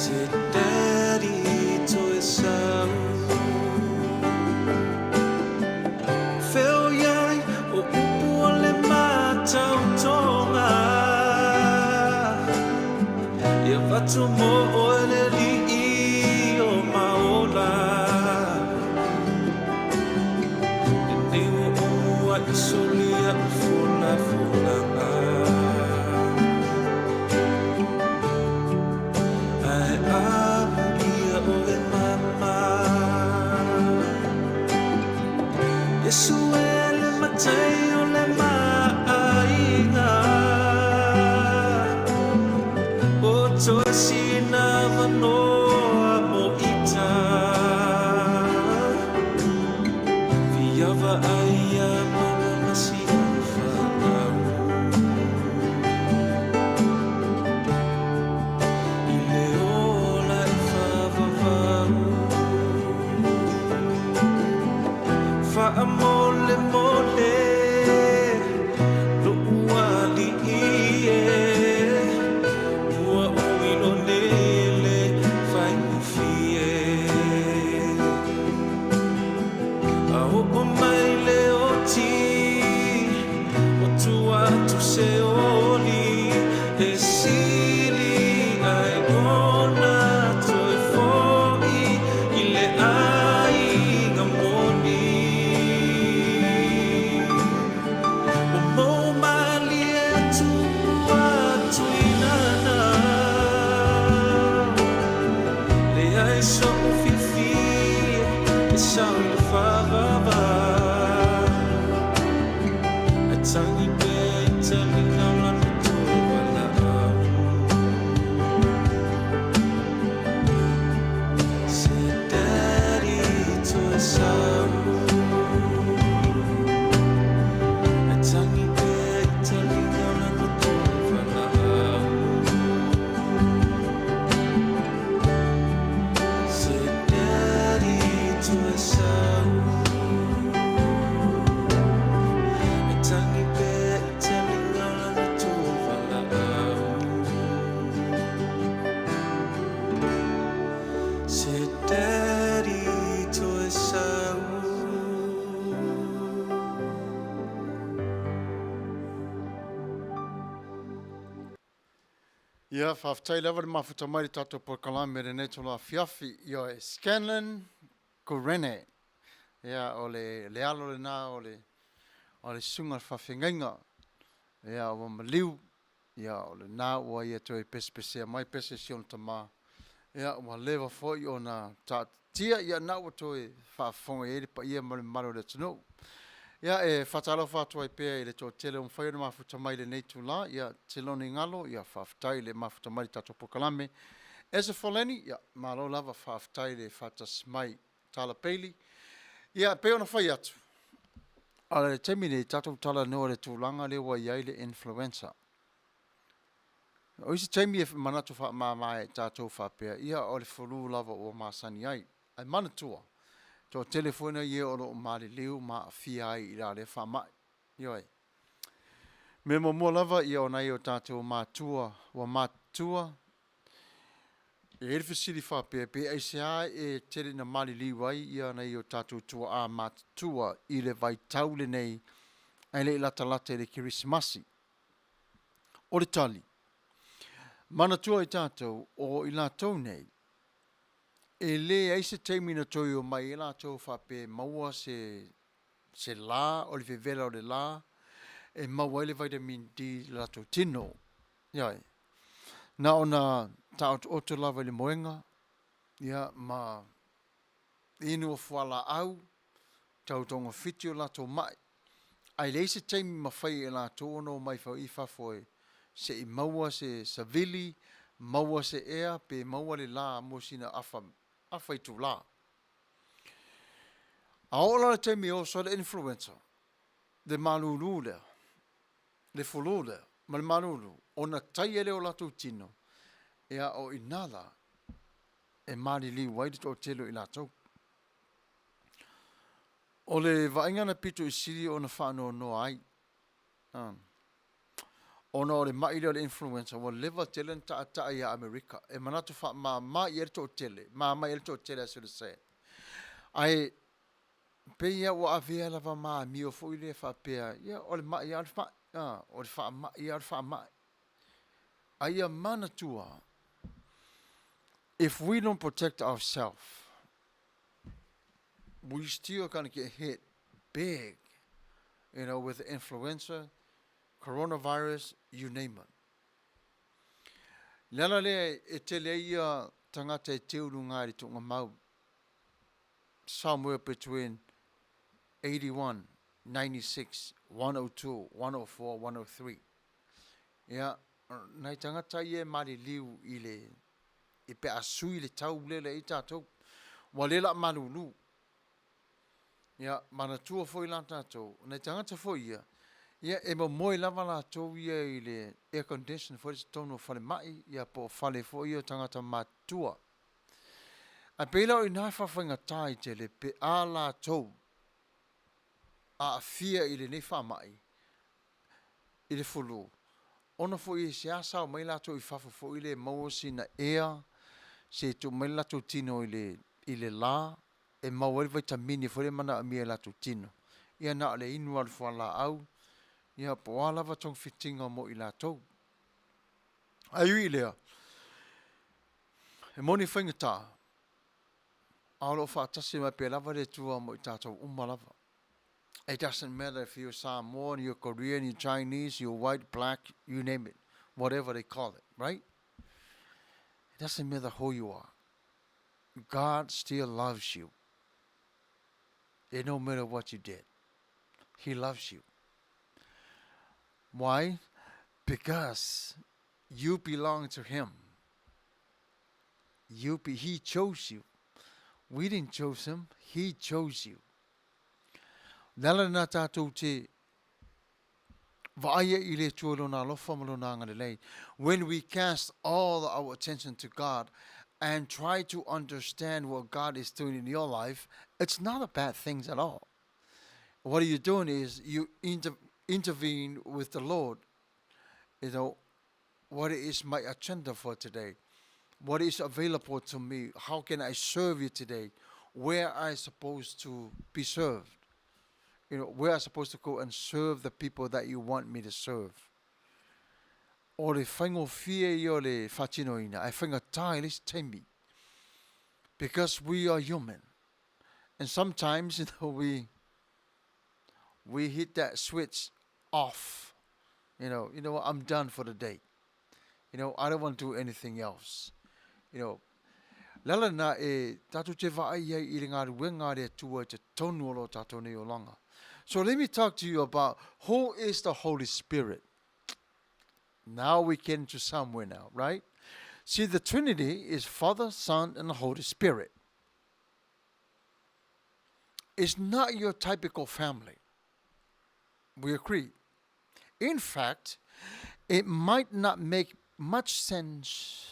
Se daddy toe sau Feo iai o upu o le mātau tonga Ia watu mo o ele li I o maola E neu o ua I solia o fula fulanga Ai amu ia o e mama Yesu ele matei o le maainga O toe sina manoa mo ita Viava aia mama masi whanau I le ola I whawawau Wha mole mole no uali ie Ua uilo nele whai kufie A o mai le o ti O tua tu se oli E sili ai ona toi foi I le ai ngamoni O mau mali e tupua tuinana Le ai so fifi E sau I le whawawā E tangi pēa I tali ngaulana toi wala au Se daddy toi sau E tangi pēa I tali ngaulana toi wala au Se daddy toi sau E tangi pēa I tali ngaulana toi wala au Se daddy toi sau
Ia, whawhtai lewa ni mafuta mai tato por kalame re nei tola fiafi. Ia e Scanlon Korene. Ia o le alo le nā o le sunga whawhingainga. Ia o maliu. Ia o le nā ua ia toi pespesea mai pese sion tama. Ia o lewa foi o na tia ia nā ua toi whawhonga eri pa ia maro le tino. Ia e whatalo whatua I pēa I le tō tele o mwhai o mafuta mai le nei tūla. Ia teloni ngalo, ia whawhtai le mafuta mai tato pokalame. Esa foleni, ia malo lava whawhtai le whatas mai tala peili. Ia pēo na whai atu. Ala le temi le tato tala noa le tūlanga le wa iai le influenza. O isi temi e manatu wha mai tato whapea. Ia o le whulu lava o masani ai. Ai manatua. To telefona ye o lo mali liu ma fia I la le fa mai. Yoi. Me mo lava I o nai o tātou mātua wa mātua. E Filifilia fa pe ai se ai e tele na mali liu ai ia nai o tātou tua a mātua I le vai taule nei ai le lata le Kirismasi. O le tali. Mana tua I tātou o I lātou nei. E le ai se teimina toi o mai I lātou fa pe maua se la o le vevela o le la. E maua I le vitamin D lātou tino. Iai. Na ona tau oto lava I le moenga. Ia ma inu o fuala au. Tau tonga fiti o lātou mai. Ai le se teimi mawhai e lātou ono mai fau I fafoe. Se I maua se savili, maua se ea, pe maua le la mo sina afa I tu la. A ola le teimi o so le influencer. Le malulu lea. Le fulu lea. Ma le malulu. Ona tai ele o lātou tino. Ea o inala. E mali li waidit o telo I lātou. O le vaingana pito I siri o na whanau no ai. Ona o le maile o le influencer, wa leva tele ta ia Amerika. E manatu wha ma I erto o tele. Ma erto o tele asu le se. Ai, pe ia wa avea lava ma mi o fo I le wha pea. Ia, o le ma ia le wha. O le wha ma ia le wha ma. Ai a manatua. If we don't protect ourselves, we still gonna get hit big, with influenza, coronavirus, you name it. Lala le e tele ia tangata e te uru ngāri tunga mau. Somewhere between 81, 96, 102, 104, 103. Ia, nei tangata ia mari liu I le I pe asui le tau lele I tātou. Wa lela malulu. Ia, mana tua foi la tātou. Nei tangata foi ia. Ia, e mo moi lava la tau ia I le air condition foi se tono fale mai. Ia po fale foi ia tangata matua. A peila o inai whawhainga tai te le pe a la tau. A fia I le nei wha mai. I le fulu. Ona foi se asa o mai la tau I whawha foi le mauasi na ea. Se tu mai la tau tino I le la. E mawari vitamini foi le mana amia la tau tino. Ia na le inu al whala au. Ia po alava tong fitinga mo I la tau. Aiu I lea. E moni whainga tā. Aolo whaatasi mai pe lava le tua mo I tātou umalava. It doesn't matter if you're Samoan, you're Korean, you're Chinese, you're white, black, you name it. Whatever they call it, right? It doesn't matter who you are. God still loves you. It no matter what you did. He loves you. Why? Because you belong to Him. He chose you. We didn't choose Him. He chose you. Nala na tātou te vaia I le tuolo na lofa malona ngalelei. When we cast all our attention to God and try to understand what God is doing in your life, it's not a bad thing at all. What you're doing is you intervene with the Lord. What is my agenda for today? What is available to me? How can I serve you today? Where am I supposed to be served? Where am I supposed to go and serve the people that you want me to serve? O le whaingo fie I o le whatinoina, ai whainga tai lis teimi. Because we are human. And sometimes, we hit that switch off. You know what, I'm done for the day. I don't want to do anything else. Lala na e tatu te vaai I le ngāri wengāri atua te tonu olo tato ne o langa. So let me talk to you about who is the Holy Spirit. Now we get into somewhere now, right? See, the Trinity is Father, Son, and the Holy Spirit. It's not your typical family. We agree. In fact, it might not make much sense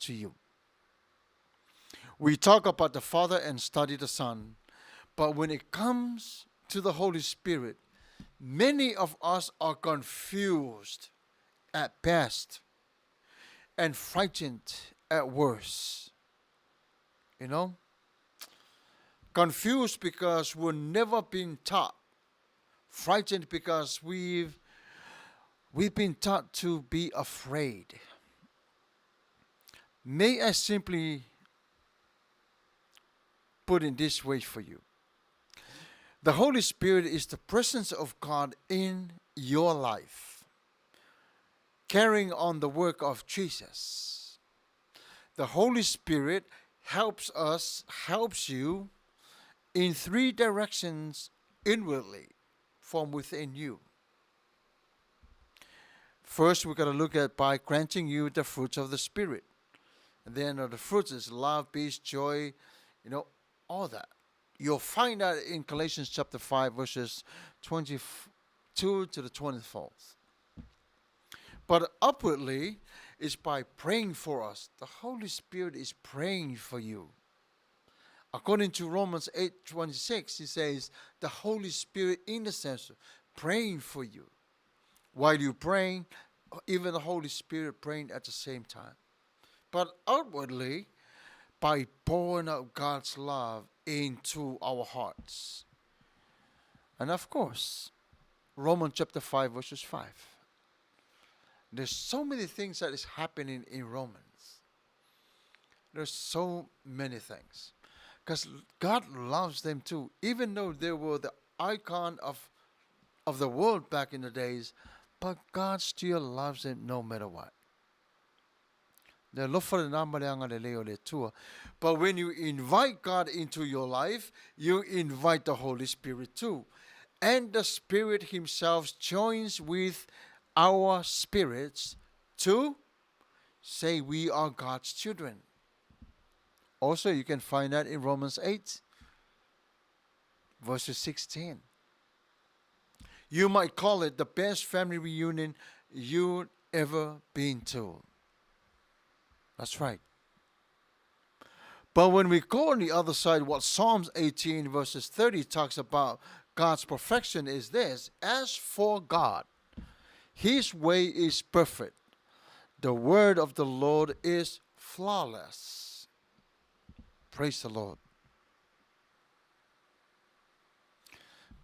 to you. We talk about the Father and study the Son. But when it comes to the Holy Spirit, many of us are confused at best and frightened at worst. You know? Confused because we've never been taught. Frightened because we've been taught to be afraid. May I simply put it this way for you. The Holy Spirit is the presence of God in your life, carrying on the work of Jesus. The Holy Spirit helps you in three directions inwardly from within you. First, we're going to look at by granting you the fruits of the Spirit. And then the fruits is love, peace, joy, all that. You'll find that in Galatians chapter 5, verses 22 to the 24th. But upwardly is by praying for us. The Holy Spirit is praying for you. According to Romans 8:26, he says, the Holy Spirit intercessor praying for you. While you're praying, even the Holy Spirit praying at the same time. But outwardly, by pouring out God's love into our hearts. And of course, Romans chapter 5, verses 5. There's so many things that is happening in Romans. There's so many things. Because God loves them too. Even though they were the icon of the world back in the days, but God still loves them no matter what. But when you invite God into your life, you invite the Holy Spirit too. And the Spirit Himself joins with our spirits to say we are God's children. Also, you can find that in Romans 8, verses 16. You might call it the best family reunion you've ever been to. That's right. But when we go on the other side, what Psalms 18 verses 30 talks about God's perfection is this. As for God, His way is perfect. The word of the Lord is flawless. Praise the Lord.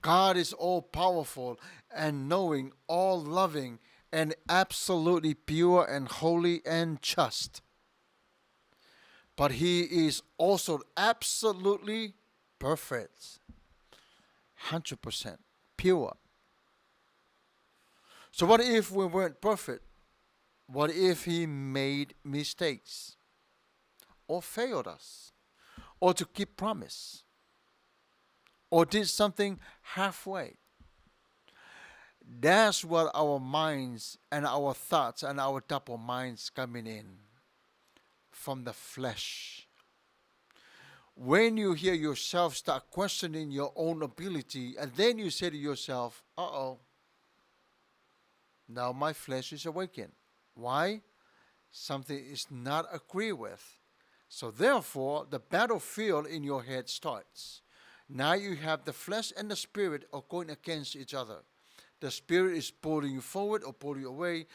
God is all powerful and knowing, all loving, and absolutely pure and holy and just. But He is also absolutely perfect. 100% pure. So what if we weren't perfect? What if He made mistakes? Or failed us? Or to keep promise? Or did something halfway? That's what our minds and our thoughts and our double minds coming in. From the flesh. When you hear yourself start questioning your own ability, and then you say to yourself, now my flesh is awakened. Why? Something is not agree with. So therefore, the battlefield in your head starts. Now you have the flesh and the spirit are going against each other. The spirit is pulling you forward or pulling you away,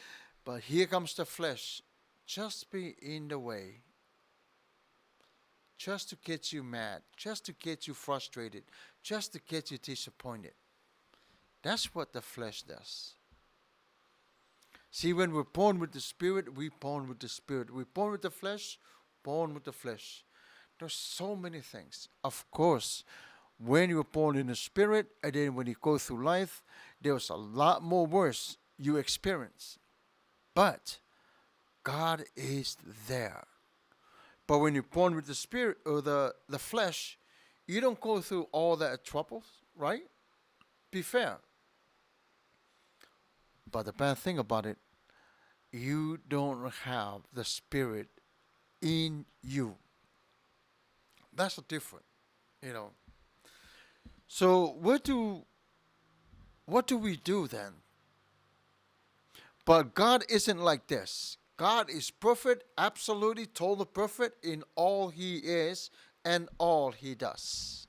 but here comes the flesh. Just be in the way. Just to get you mad. Just to get you frustrated. Just to get you disappointed. That's what the flesh does. See, when we're born with the Spirit, we're born with the Spirit. We're born with the flesh, born with the flesh. There's so many things. Of course, when you're born in the Spirit, and then when you go through life, there's a lot more worse you experience. But God is there. But when you're born with the Spirit or the flesh, you don't go through all that troubles, right? Be fair. But the bad thing about it, you don't have the Spirit in you. That's a different, So what do we do then? But God isn't like this. God is perfect, absolutely totally perfect in all He is and all He does.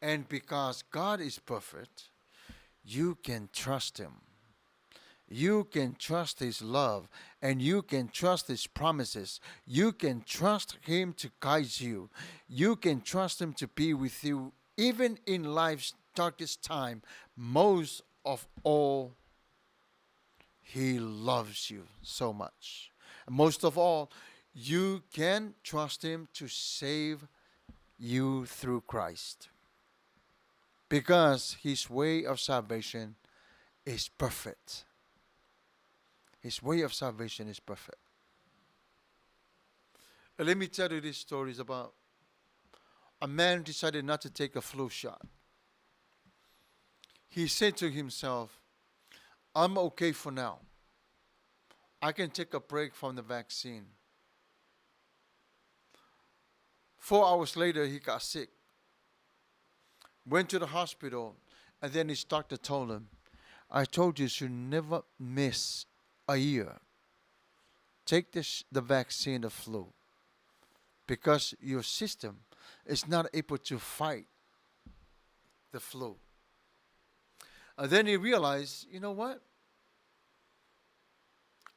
And because God is perfect, you can trust Him. You can trust His love, and you can trust His promises. You can trust Him to guide you. You can trust Him to be with you even in life's darkest time. Most of all, He loves you so much. Most of all, you can trust Him to save you through Christ. Because His way of salvation is perfect. His way of salvation is perfect. Let me tell you these stories about a man decided not to take a flu shot. He said to himself, I'm okay for now. I can take a break from the vaccine. 4 hours later, he got sick. Went to the hospital, and then his doctor told him, I told you should never miss a year. Take the vaccine of flu because your system is not able to fight the flu. And then he realized, you know what?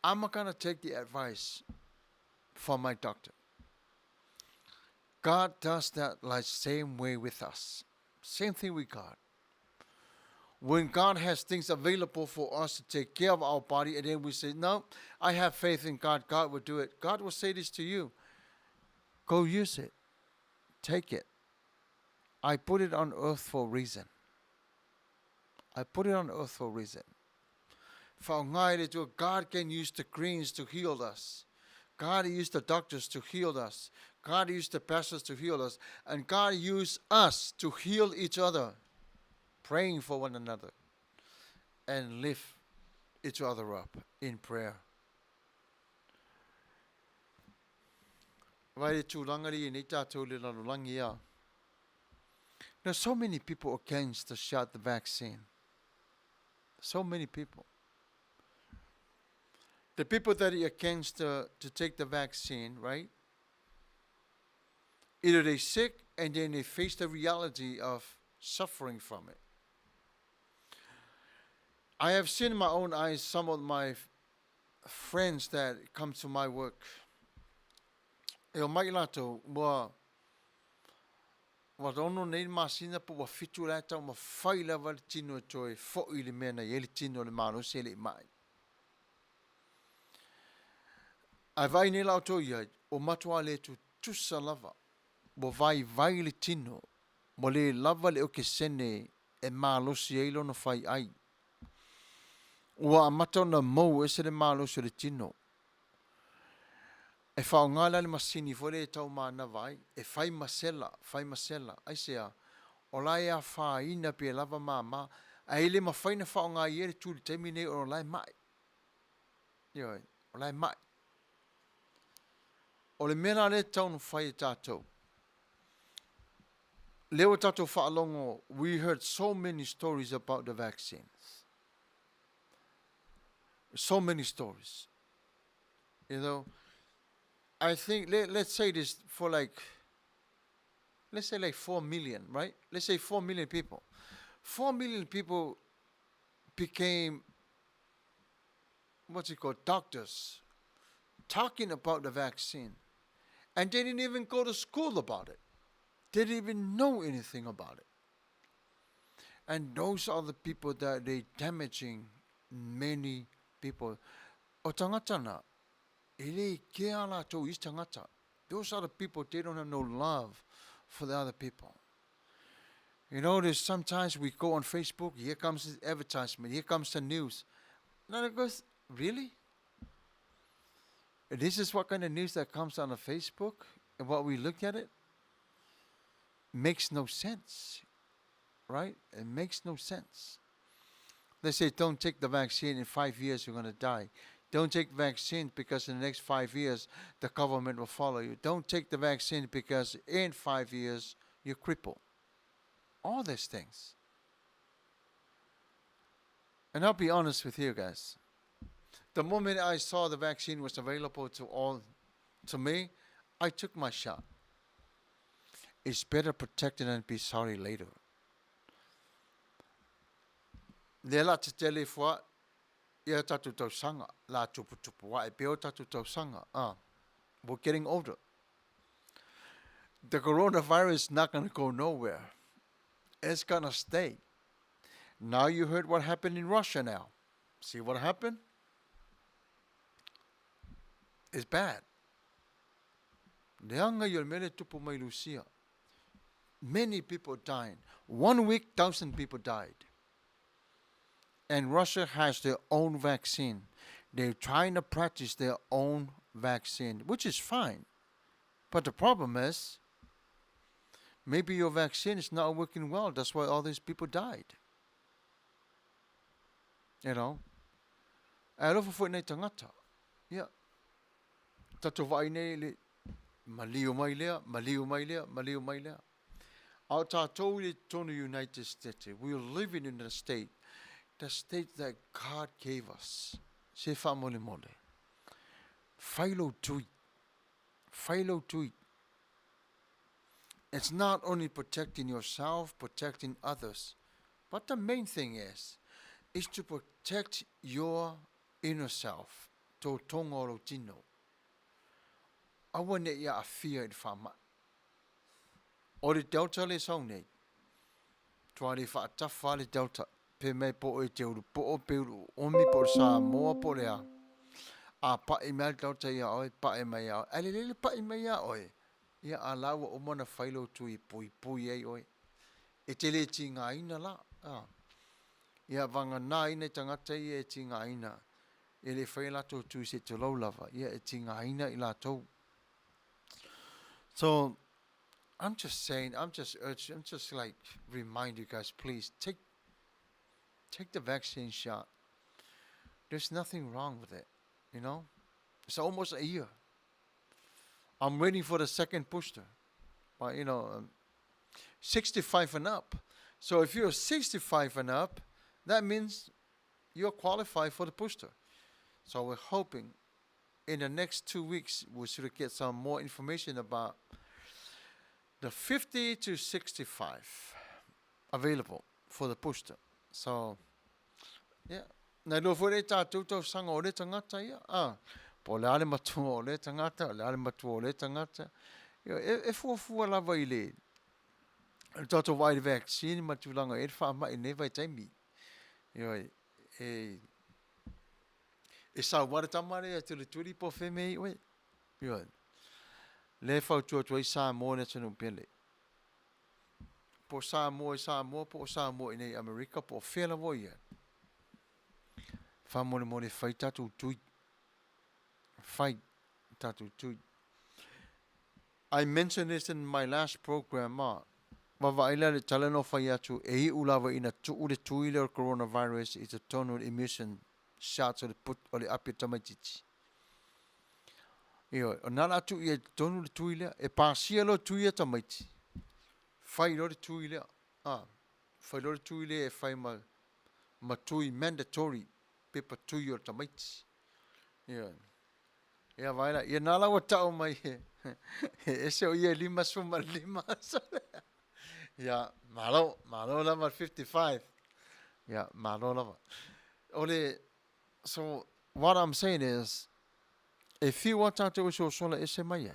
I'm not going to take the advice from my doctor. God does that like same way with us. Same thing with God. When God has things available for us to take care of our body, and then we say, no, I have faith in God, God will do it. God will say this to you. Go use it. Take it. I put it on earth for a reason. I put it on earth for a reason. God can use the Greens to heal us. God used the doctors to heal us. God used the pastors to heal us. And God used us to heal each other, praying for one another, and lift each other up in prayer. There's so many people against the shot, the vaccine. So many people. The people that are against to take the vaccine, right? Either they're sick and then they face the reality of suffering from it. I have seen in my own eyes some of my friends that come to my work. Mai lato wa rono nei masina po wa fitu lata ma fai lava le tino toi fo ile mena ye le tino le mano se le mai. Ai vai nei lauto ia o matua le tu tusa lava. Mo vai le tino mo le lava le o ke sene e malo si e lono fai ai. Ua amata na mou e se le malo se le tino. E whao ngala le masini fore e tau mana vai, e whai masela, ai sea, o lai a wha ina pe lava mama, a ele ma whaina whao ngā iere tūri teimine o lai mai. Ioi, o lai mai. O le mena le tau no whai e tātou. Leo tātou whaalongo, we heard so many stories about the vaccines. So many stories. You know, I think, let's say this for let's say like 4 million, right? Let's say 4 million people. 4 million people became, doctors, talking about the vaccine. And they didn't even go to school about it. They didn't even know anything about it. And those are the people that they damaging many people. O tangatana. Those are the people, they don't have no love for the other people. You know, there's sometimes we go on Facebook, here comes this advertisement, here comes the news. And it goes, really? And this is what kind of news that comes on the Facebook? And what we look at it? Makes no sense. Right? It makes no sense. They say, don't take the vaccine, in 5 years you're going to die. Don't take vaccine because in the next 5 years, the government will follow you. Don't take the vaccine because in 5 years, you're crippled. All these things. And I'll be honest with you guys. The moment I saw the vaccine was available to me, I took my shot. It's better protected than be sorry later. Le la te tele fua, ia tatu tau sanga, la tupu tupu wa e peo tatu tau sanga. We're getting older. The coronavirus is not going to go nowhere. It's going to stay. Now you heard what happened in Russia now. See what happened? It's bad. Leanga yol mele tupu mai Lucia. Many people dying. 1 week, 1,000 people died. And Russia has their own vaccine. They're trying to practice their own vaccine, which is fine. But the problem is, maybe your vaccine is not working well. That's why all these people died. You know? Alopopo nei tangata. Yeah. Tato vai nei le maliu mai lea, maliu mai lea, maliu mai lea. Au tātou i tonu United States. We are living in the state that God gave us. Se wha mole mole. Whailo tui. Whailo tui. It's not only protecting yourself, protecting others, but the main thing is to protect your inner self. Tō tongoro tino. Awa ne ia a fear in whama. O le delta le sau nei. Tua le whaatawha le delta. Pe mei po e te uru, po o pe uru, omi po sa moa po lea. A pa i mea delta ia oe, pa i mea oe. Ale lele pa i mea oe. Ia a lawa o mana whailo tui pui pui ei oe. E te le ti ngā ina la. Ia vanga nā ina tangata i e ti ngā ina. E le whailato tui se te laulava. Ia e ti ngā ina i la tau. So, I'm just saying, I'm just like remind you guys, please take the vaccine shot. There's nothing wrong with it, you know. It's almost a year. I'm waiting for the second booster, but 65 and up. So if you're 65 and up, that means you're qualified for the booster. So we're hoping in the next 2 weeks we should get some more information about the 50 to 65 available for the booster. So, yeah. Nā lo fwere tātou tau sanga o le tangata ia. Po le ale matua o le tangata, le ale matua o le tangata. E fuafua lava i le. Tātou vai le vaccine matulanga e whaama e newa i taimi. E sa wara tamare a tuli tuli po whemei oe. Le fau tua i sa mo ne tanu pele. Po sa mo, po sa mo i nei Amerika, po whela wo ia. Wha mone mone whai tatu tui. Whai tatu tui. I mentioned this in my last program, Wawa ila le taleno whai atu, e hi ulawa ina tuu le tui le coronavirus is a tonu emission shots o le put o le api tamaititi. O nana atu i e tonu le tui lea, e pāsia lo tui e tamaiti. Whai lo le tui lea. Whai lo le tui lea e whai ma tui mandatory pepa tui o tamaiti. Ia vaila, ia nala wa tau mai e se o ia lima suma lima. Ia, malo lava 55. Ia, malo lava. So what I'm saying is, if you want to show sola ese mai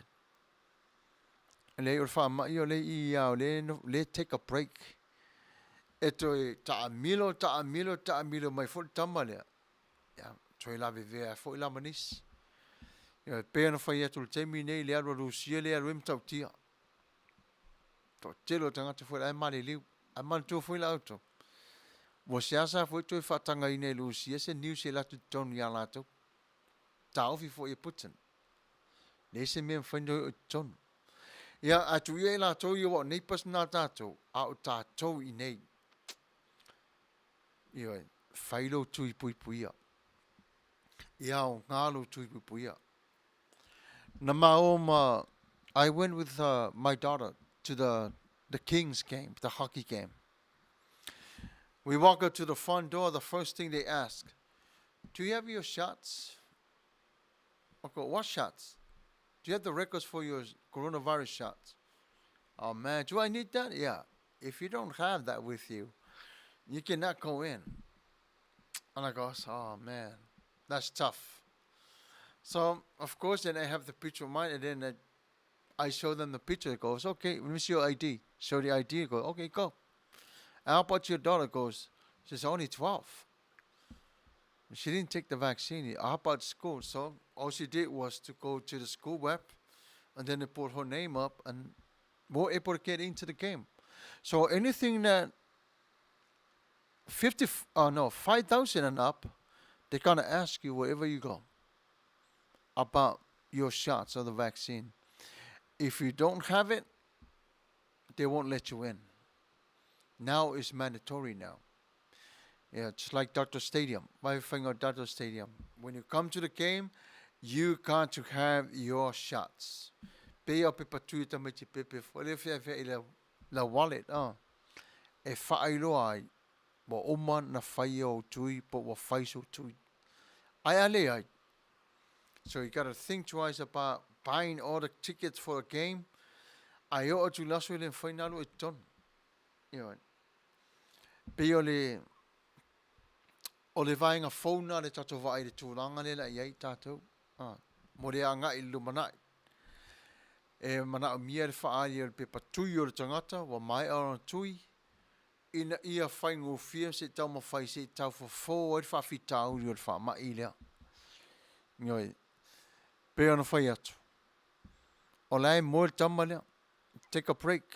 le urfa mai le ia le take a break. Eto ta milo mai fo tamale. Ya, toi la vive fo la manis. Ya pena fa ia tul temi nei le aro rusia le aro mtautia. To telo tanga te fo la mali liu. A man to fo la auto. Mo siasa fo toi fatanga ine rusia se new se la tu ton ya la to. Tau fi fo e putin. Le se me fando ton. Ya atu ye la to yo nei pas na tato. Au tato i nei. Ia, whailo tui pui puia. Ia o ngalo tui pui puia. Na maoma, I went with my daughter to the Kings game, the hockey game. We walk up to the front door, the first thing they ask, Do you have your shots? Okay, what shots? Do you have the records for your coronavirus shots? Oh man, do I need that? Yeah. If you don't have that with you, you cannot go in. And I goes, oh man, that's tough. So of course, then I have the picture of mine, and then I show them the picture. It goes, okay, let me see your ID. Show the ID. Go, okay, go. And how about your daughter? Goes, she's only 12. She didn't take the vaccine. How about school? So all she did was to go to the school web, and then they put her name up, and were able to get into the game. So anything that 5,000 and up, they're gonna ask you wherever you go about your shots of the vaccine. If you don't have it, they won't let you in. Now it's mandatory now. Yeah, just like Dr. Stadium. My finger, Dr. Stadium. When you come to the game, you got to have your shots. Pay up a tu tamiti pepe for if you have la wallet. E whaelo ai. Wa oman na whai o tui, but wa whai so tui. Ai ale ai. So you got to think twice about buying all the tickets for a game. Ai o tu laso ile whainalo e ton. You know. Pe o le vainga fauna le tato vai le tūranga le la iei tātou. Mo rea ngā i lumanai. E mana o mia le whaari o le pepa tui o le tangata, wa mai ara tui. Ina ia whai ngofia se tau ma whai se tau fo o le whawhi tau i o le wha ma i lea. Ngoi, pe ana whai atu. O lai mo le tama lea, take a break.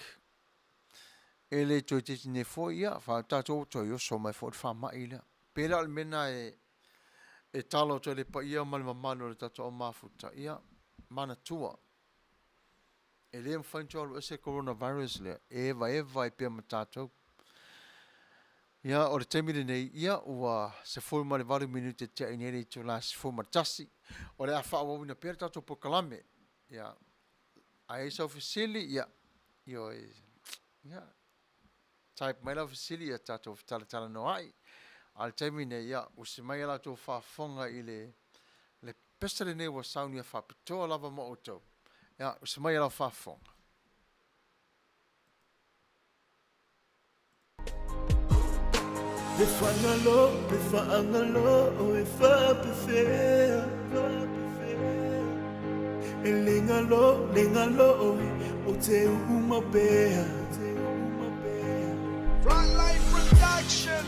E le toi te tine fo ia, wha tātou toi o so mai fo le wha ma i lea. Pela al mena e talo to le pa ia mal mamano le tato o mafuta ia mana tua. E le mfanto al ese coronavirus le eva e pe matato. Ia o le temile nei ia ua se foi mal 20 minute te ineri to las fo matasi. O le afa o na per tato po kalame. Ia ai so officially ia io ia type mail officially tato tala no ai. Al termine ia usimai ala to fa fonga ile le pesare ne wa saunia fa pito lava mo oto ia usimai ala fa fonga
be faangalo e fa pefea e lengalo o te uma bea Frontline Production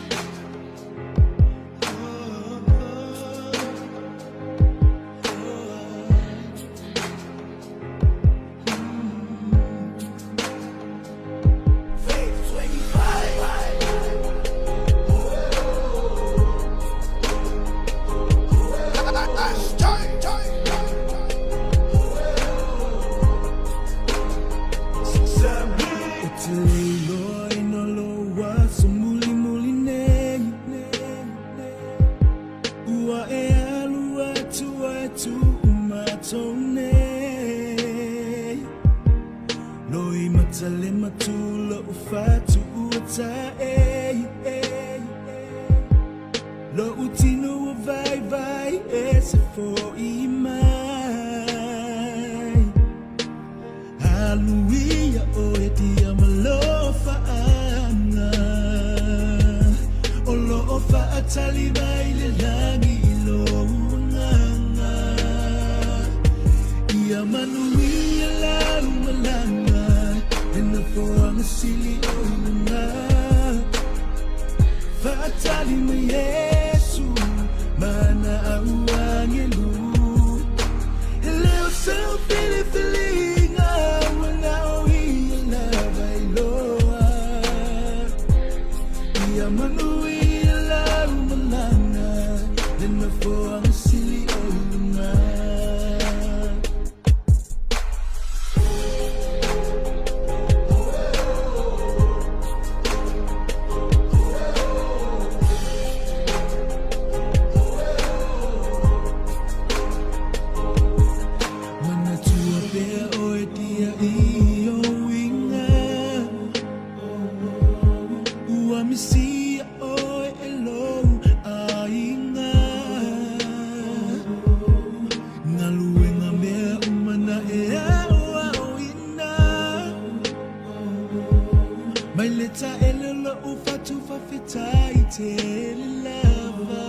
Fata elelo ufatu fafita itele lava.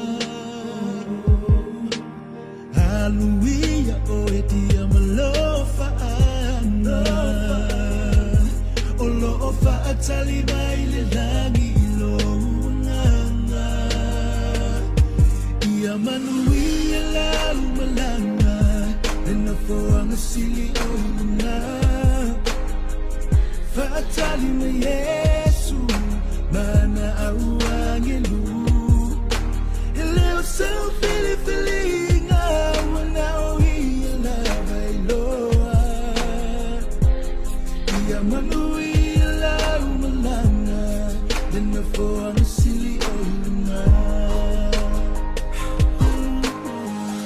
Hallelujah, oh edia malofa ana. Olo ofa atali baile langi ilonganga. Ia Manuia la umalanga. Nena foanga sili oina. Fatali me Yesu mana auangelu. Ele seu Filifilia wana oia la bailoa. Ia Manuia la umalanga. Nena foanga sili oina.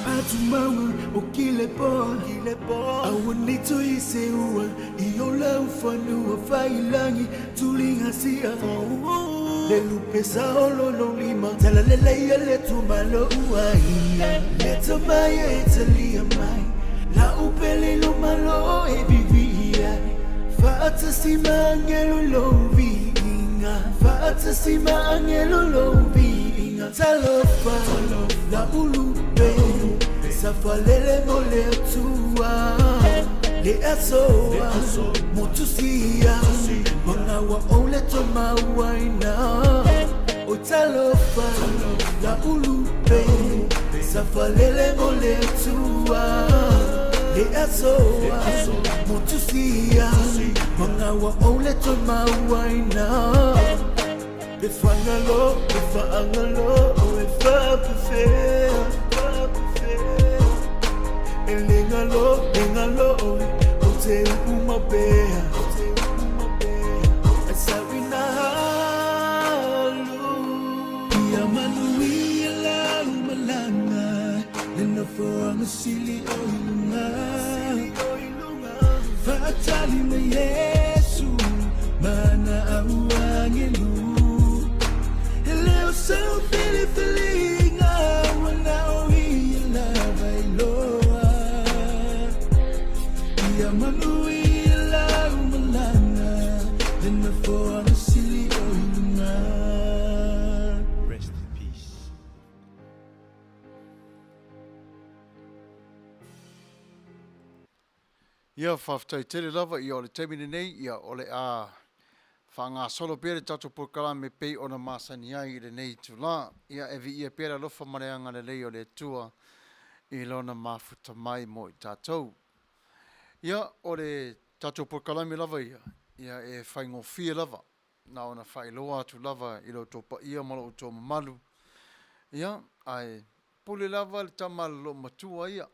Atumawa okile po awanito iseua iola ufanua failangi tulingasia le lupesa olo lima talaleleia le tumalo uaia le tamaya etalia mai la upele lo malo e vivia fata sima angelo lo vinga fata sima angelo lo vinga talofa la ulupe Safalele mole tua le asoa motusia mga wa ole toma waina otalofa la ulupe safalele mole tua le asoa motusia mga wa ole toma waina befangalo efa Engalo, ote umabea, asawina halu. Ia Manuia la umalanga, nena foanga sili oilunga. Fatali me Yesu, mana auangelu. Ele o seu Filifilia, wana oia la bailoa. Manuia la umalanga, nena foanga sili oilunga. Rest in peace. Ia whaftai tele lava i ole temine nei, ia ole a whanga solo pere tato pukala me pei ona masani ai le nei tu la, ia evi ia pere lofa mareanga le lei ole tua i lona mafuta mai mo i tatou. Ia, ore tato pokalami lava ia e whaingo fia lava, na ona whailoa atu lava i lo topa ia malo o tō mamalu. Ia, ai pule lava le tamalu lo matua ia,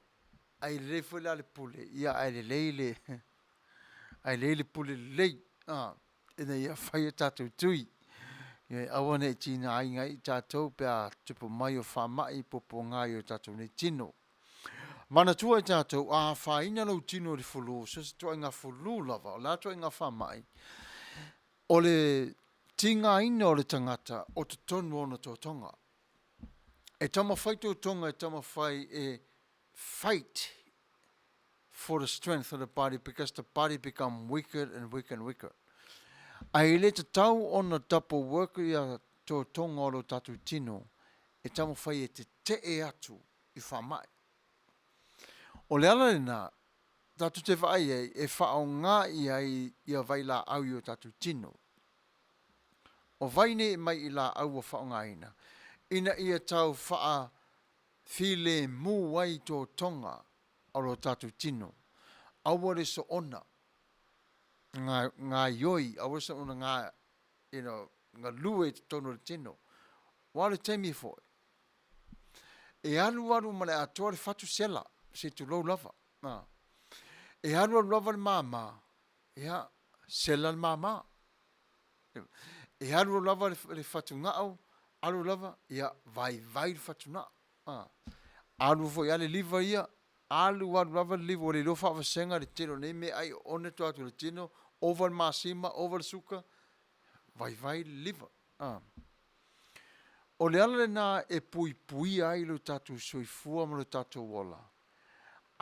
ai leifo le ale pule, ia ai le leile, ai leile pule lei, ina ia whaia tato tui. Ia awane e tina ai ngai tato pia tupu mai o whamai popo ngai o tato ne tino. Mana tua i tātou, a whaina lau tino le fulu, so se tua inga fulu lava, o la tua inga whamai. O le tinga ina o le tangata, o te tonu ona tō tonga. E tama whai tō tonga, e tama whai e fight for the strength of the body, because the body become weaker and weaker and weaker. Ai le te tau ona tapo worker ia tō tonga o lo tātou tino, e tama whai e te e atu i whamai. O le ala na, tatu te vai e whao ngā ia vai la au i o tatu tino. O vai ne mai i la au o whao ngā ina. Ina ia tau wha file mu wai tō tonga o lo tatu tino. Aware so ona. Ngā ioi, aware so ona ngā lue tono le tino. Wale temi foi. E alu male atoa le fatu sela. Se tu lo lava. E alu lava le mama. Ia, sela le mama. E alu lava le fatu ngau. Alu lava, ia, vai le fatu ngau. Alu foi ale liva ia. Alu lava le liva. O le lofa avasenga le tino. Ne me ai one to atu le tino. Over le masima, over le suka. Vai le liva. O le ala na e pui ai lo tatu soifua mo lo tatu wola.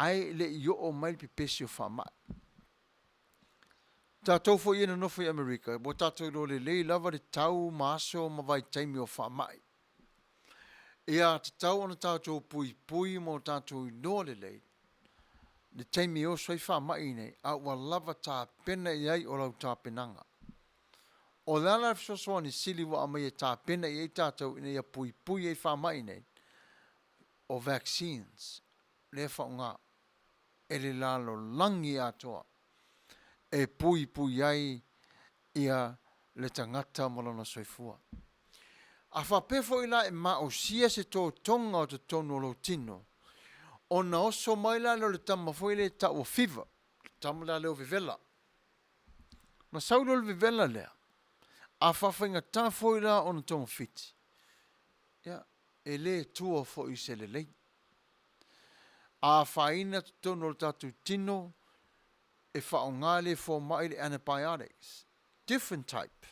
Ai le i o mai pipesi o whamai. Tātou fo i na nofo i Amerika, mo tātou lo le lei lava le tau maaso ma vai taimi o whaamai. Ia te tau ana tātou pui pui mo tātou i noa le lei. Le taimi o swai whaamai nei, a ua lava tā pena i ai o lau tā penanga. O lala fisosoa ni sili wa amai e tā pena i ai tātou ina ia pui pui e whaamai nei. O vaccines, le whaunga, e le lalo langi atoa. E pui pui ai ia le tangata malona soifua. A whapefo ila e ma o sia se tō tonga o te tono lo tino. O na oso mai la le tama fo ile ta o fiva. Tama la leo vivela. Na saulo le vivela lea. A whawhainga tā fo ila o na tonga fiti. Ia, e le tua fo i se le lei. A whaina te tono lo tatu tino. E whaongale fo mai le antibiotics. Different type.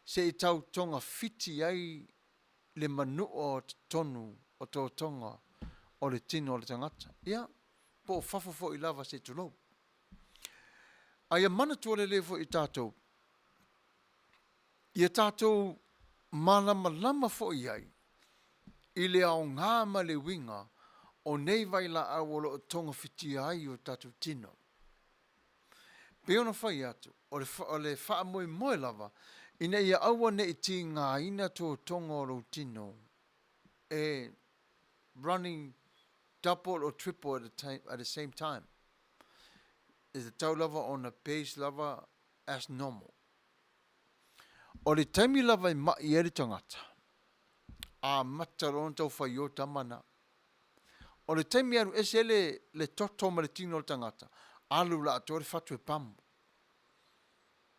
Se i tau tonga fiti ai le manu o te tonu o tō tonga o le tino o le tangata. Ia, po o whafo fo i lava se tu lau. Aia mana tua le fo i tātou. Ia tātou malama lama fo i ai. I le au ngāma le winga o nei vai la awolo o tonga fiti ai o tātou tino. Peona whai atu, o le wha moe lava, ina ia aua ne i ti ngā ina tō tonga o lo tino, e running double or triple at the same time. Is the tau lava on a base lava as normal. O le taimi lava i mai eri tangata, a mataron tau whai o tamana. O le taimi aru ese le toto ma le tino o tangata, alu la atore fatu e pamu.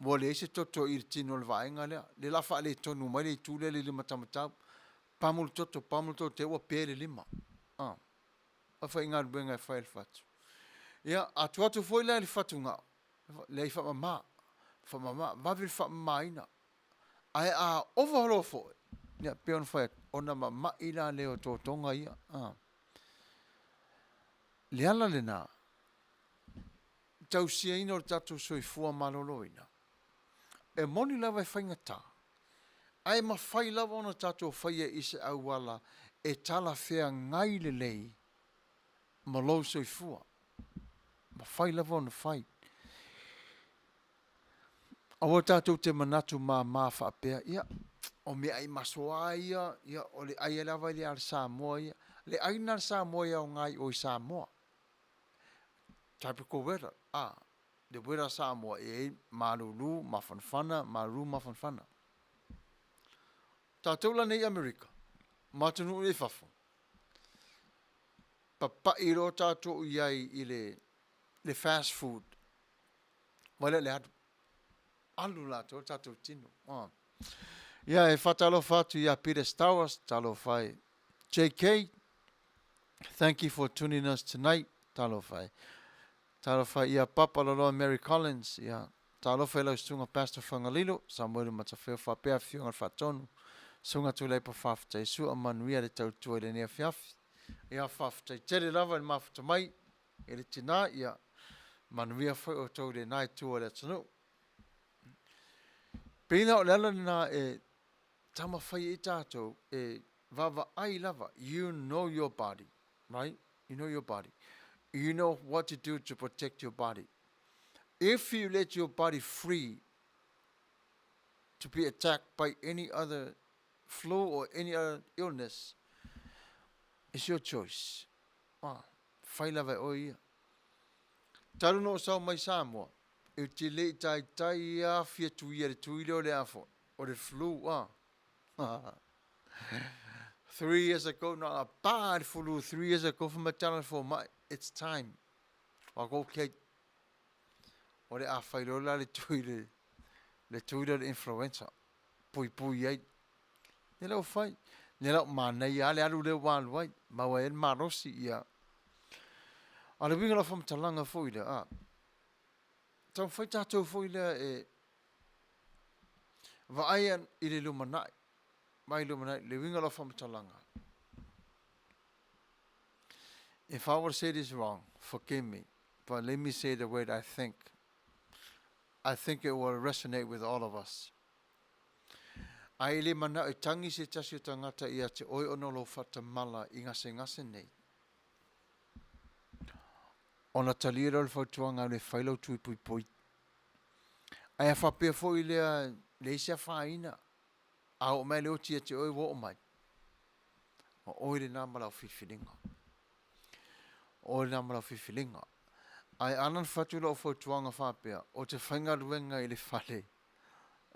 Mo le ese toto i tino le vaenga lea. Le lafa le tonu mai le tūle le lima tamatau. Pamul toto te ua pere lima. A whai ngā ruenga e whai le fatu. Ia, atu atu foi le fatu ngā. Le i whamama. Whamama, wavi le whamama ina. Ai a overholo foi. Ia, peon whai, ona ma ina leo tō tonga ia. Le ala le nā. Tau sia ina o tatu soifua malolo ina. E moni lava e whaingata. Ai ma whai lava ona tātou whaia ise au wala e tala whea ngai le lei ma lau soifua. Ma whai lava ona whai. Awa tātou te manatu ma whaapea. Ia, o mea ai masoa ia, o le ai lava le al Samoa ia. Le ai nar Samoa ia o ngai o i Samoa. Tropical weather. The weather Samoa e maruru, mafanfana, maru mafanfana. Tātou la nei Amerika. Matunu e whafo. Papa i ro tātou iai i le fast food. Wale le atu. Alu la tātou tino. Ia e whatalo whatu ia Peter Stowers, talo whai. JK, thank you for tuning us tonight, talo whai. Talo whai ia Papa Lolo Mary Collins, ia talo whai lau sunga Pastor Whangalilo, Samuelu Matafeo whapea whiunga whatonu, sunga tu leipa whaftai sua Manuia le tautua le nea whiafi, ia whaftai tere lava ni mafuta mai, e le tina ia Manuia whai o tau le nai tua le tanu. Pina o lela na e tama whai e tātou, e vava ai lava, you know your body, right? You know your body. You know what to do to protect your body. If you let your body free to be attacked by any other flu or any other illness, it's your choice. Whai lava o ia. Taru no sau mai Samoa. E te le tai a fia tuia le tuile o le afo. O le flu, 3 years ago, not a bad flu, 3 years ago from a channel for my, it's time. I'll go okay. O le a whairola le tuile le influenza. Pui ai. Ne lau whai. Ne lau mānei a le alu le wālu ai. Maua e marosi ia. A le winga la whamtalanga fui le a. Tau whai tātou fui le e vaaian i le lumanai. Mai lumanai, le winga la whamtalanga. If I would say this wrong, forgive me. But let me say the word I think. I think it will resonate with all of us. Ai le mana e tangi se tasi o tangata ia te oi ono lo whatamala i ngase nei. Ona talira le whautuanga le whailau tui pui pui. Ai a whapea fo i lea le isia whaina. A o mai leo tia te oi wo o mai. O oi le nā malau whiwhiringa. O le nā malau whiwhiringa. Ai anan whatula o whautuanga whapea o te whainga ruenga i le whale.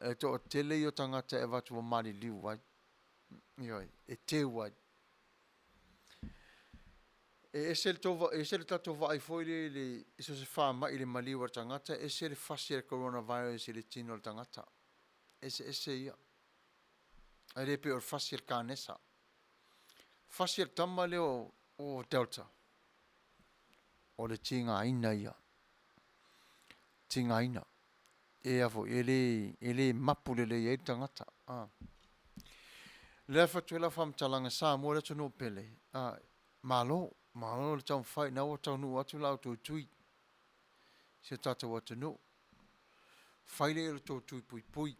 E to o tele i o tangata e watu o mani liu wai. Ioi, e te wai. E se le tato vai foi le iso se fa mai le mali wa tangata e se le fasi le coronavirus le tino le tangata. Ese ia. Ai le pe o fasi le kanesa. Fasi le tama le o Delta. O le tinga ina ia. Tinga ina. E avo ele mapu le e tangata. Le fa tu la fam talanga sa mo le tonu pele. Malo le tau whai na o tau nu atu lau tau tui. Se tata watu nu. Whai le tau tui pui pui.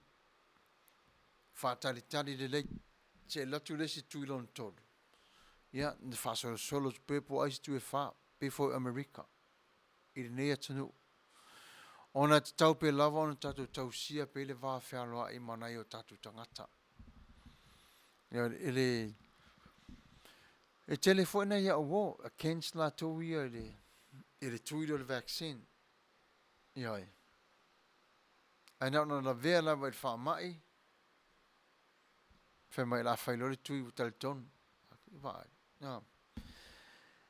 Whātali tali le lei. Se latu le si tui lon tolu. Ia, ne whāsoro solo pepo aisi tui e whā. Pefo Amerika. I le nei atanu. Ona te tau pe lava ona tatu tau sia pe le vā whialoa i manai o tatu tangata. Ia, e telefona ia o a cancela to ia le tui le vaccine. Ia. Ai na ona la vea la vai fa mai. Fe mai la fai le tui tal ton. Vai. Ja.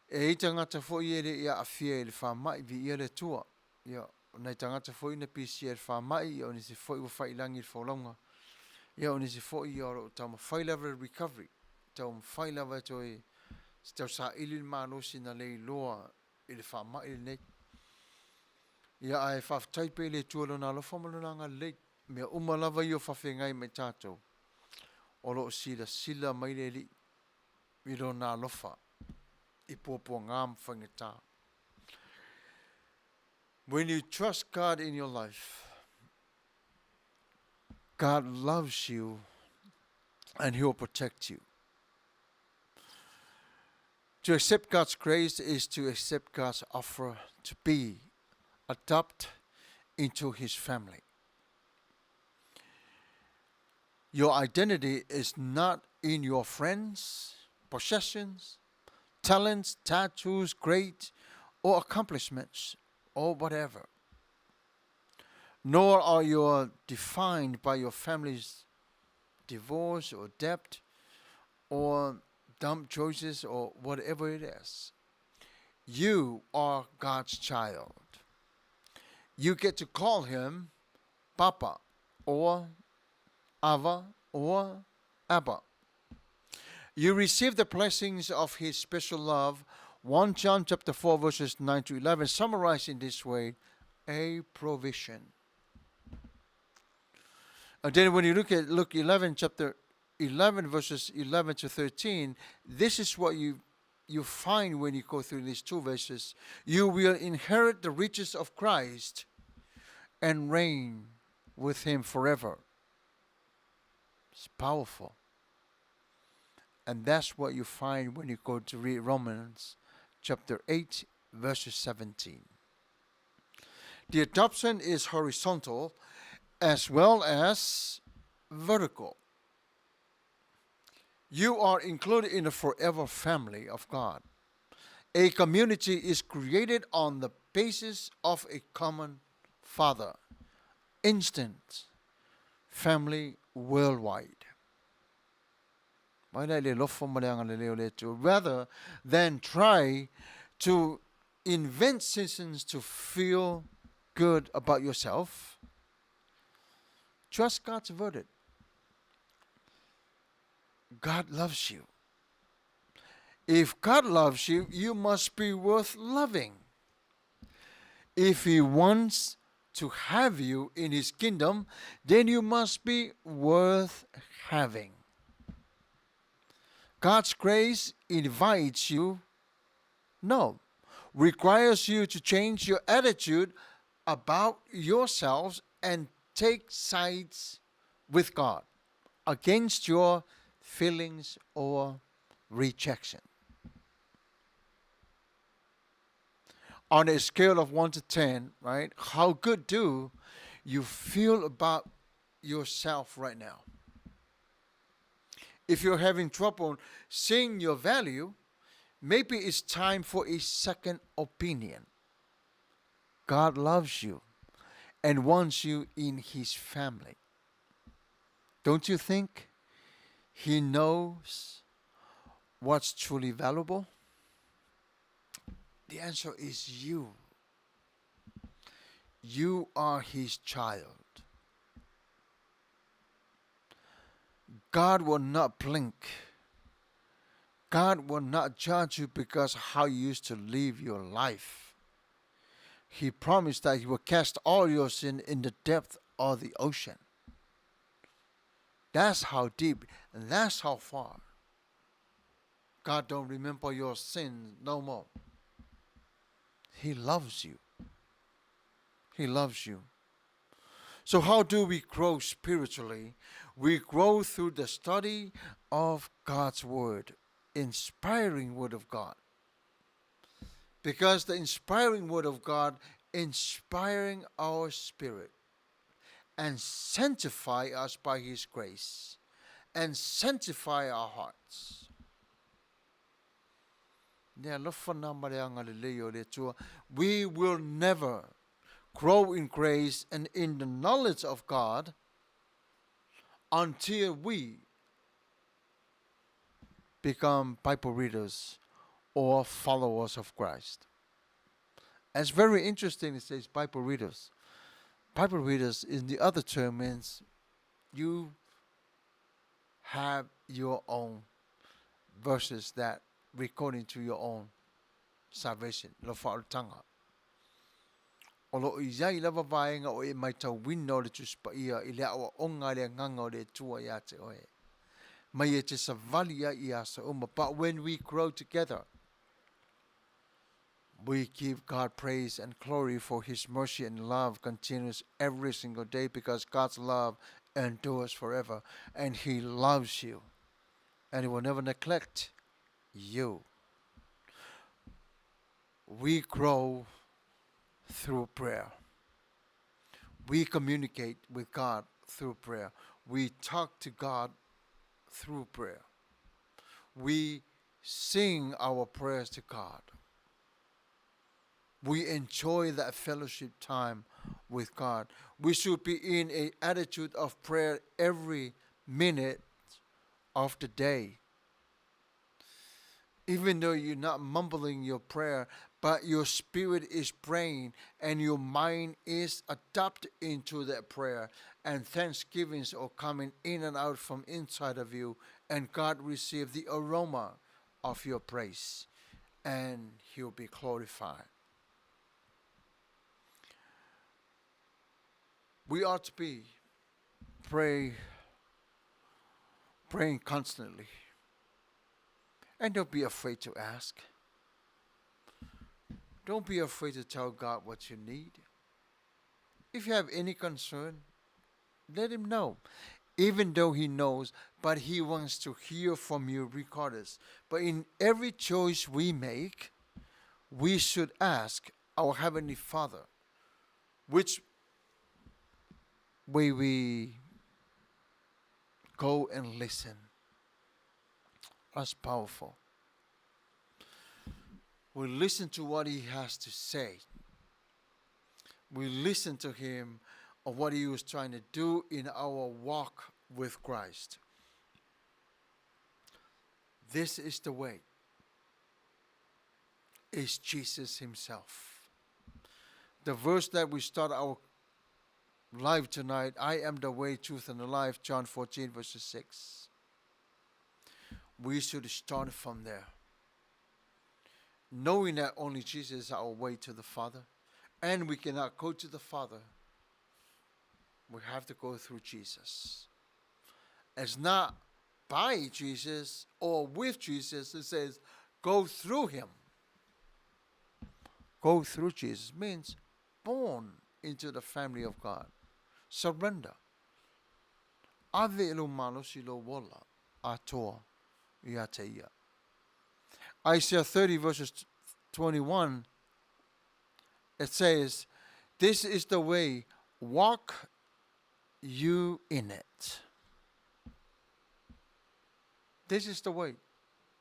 E i tangata fo ia afia le fa mai vi ia le tua. Ia, nei tangata fo ina pisi le fa mai o ni se fo i fai langi le folonga. Ia o ni se fo i o tama fai level recovery. Tama fai level to i Stau sa ili mano sina lei loa ili whama ili nei. Ia ai whaftai pe le tualo na lofa malunanga lei. Mea umalawa i o whawhengai me tātou. O lo sila mai le li. I lo na lofa. I pōpua ngām whangetā. When you trust God in your life, God loves you and He will protect you. To accept God's grace is to accept God's offer to be adopted into His family. Your identity is not in your friends, possessions, talents, tattoos, grades, or accomplishments, or whatever. Nor are you defined by your family's divorce or debt or dumb choices or whatever it is. You are God's child. You get to call Him Papa or Ava or Abba. You receive the blessings of His special love. 1 John chapter 4 verses 9 to 11 summarized in this way, a provision. And then when you look at Luke 11 chapter 11 verses 11 to 13, this is what you find when you go through these two verses. You will inherit the riches of Christ and reign with Him forever. It's powerful. And that's what you find when you go to read Romans chapter 8 verses 17. The adoption is horizontal as well as vertical. You are included in the forever family of God. A community is created on the basis of a common Father. Instant family worldwide. Rather than try to invent seasons to feel good about yourself, trust God's verdict. God loves you. If God loves you, you must be worth loving. If He wants to have you in His kingdom, then you must be worth having. God's grace invites you, requires you to change your attitude about yourselves and take sides with God against your feelings or rejection. On a scale of 1 to 10, right? How good do you feel about yourself right now? If you're having trouble seeing your value, maybe it's time for a second opinion. God loves you and wants you in His family. Don't you think He knows what's truly valuable? The answer is you. You are His child. God will not blink. God will not judge you because how you used to live your life. He promised that He will cast all your sin in the depth of the ocean. That's how deep and that's how far. God don't remember your sins no more. He loves you. He loves you. So how do we grow spiritually? We grow through the study of God's Word, inspiring Word of God. Because the inspiring Word of God inspiring our spirit and sanctify us by His grace and sanctify our hearts. We will never grow in grace and in the knowledge of God until we become Bible readers or followers of Christ. It's very interesting, it says Bible readers. Bible readers in the other term means you have your own verses that recording to your own salvation. Lo fa'altanga. Olo izai lava vaenga o e mai tau wino le tuspa ia i lea o onga le nganga o le tua ia te oe. Mai e te savalia ia sa uma. But when we grow together, we give God praise and glory for His mercy and love continues every single day because God's love endures forever and He loves you and He will never neglect you. We grow through prayer. We communicate with God through prayer. We talk to God through prayer. We sing our prayers to God. We enjoy that fellowship time with God. We should be in an attitude of prayer every minute of the day. Even though you're not mumbling your prayer, but your spirit is praying and your mind is adapted into that prayer, and thanksgivings are coming in and out from inside of you, and God receives the aroma of your praise, and He'll be glorified. We ought to be praying constantly. And don't be afraid to ask. Don't be afraid to tell God what you need. If you have any concern, let Him know. Even though He knows, but He wants to hear from you regardless. But in every choice we make, we should ask our Heavenly Father which way we go and listen. That's powerful. We listen to what He has to say. We listen to Him of what He was trying to do in our walk with Christ. This is the way. Is Jesus Himself. The verse that we start our life tonight, I am the way, truth, and the life, John 14, verses 6. We should start from there. Knowing that only Jesus is our way to the Father, and we cannot go to the Father. We have to go through Jesus. It's not by Jesus or with Jesus. It says go through Him. Go through Jesus means born into the family of God. Surrender. Ave elo malo si lo wola. Atua. Ia te ia. Isaiah 30 verses 21, it says, this is the way, walk you in it. This is the way,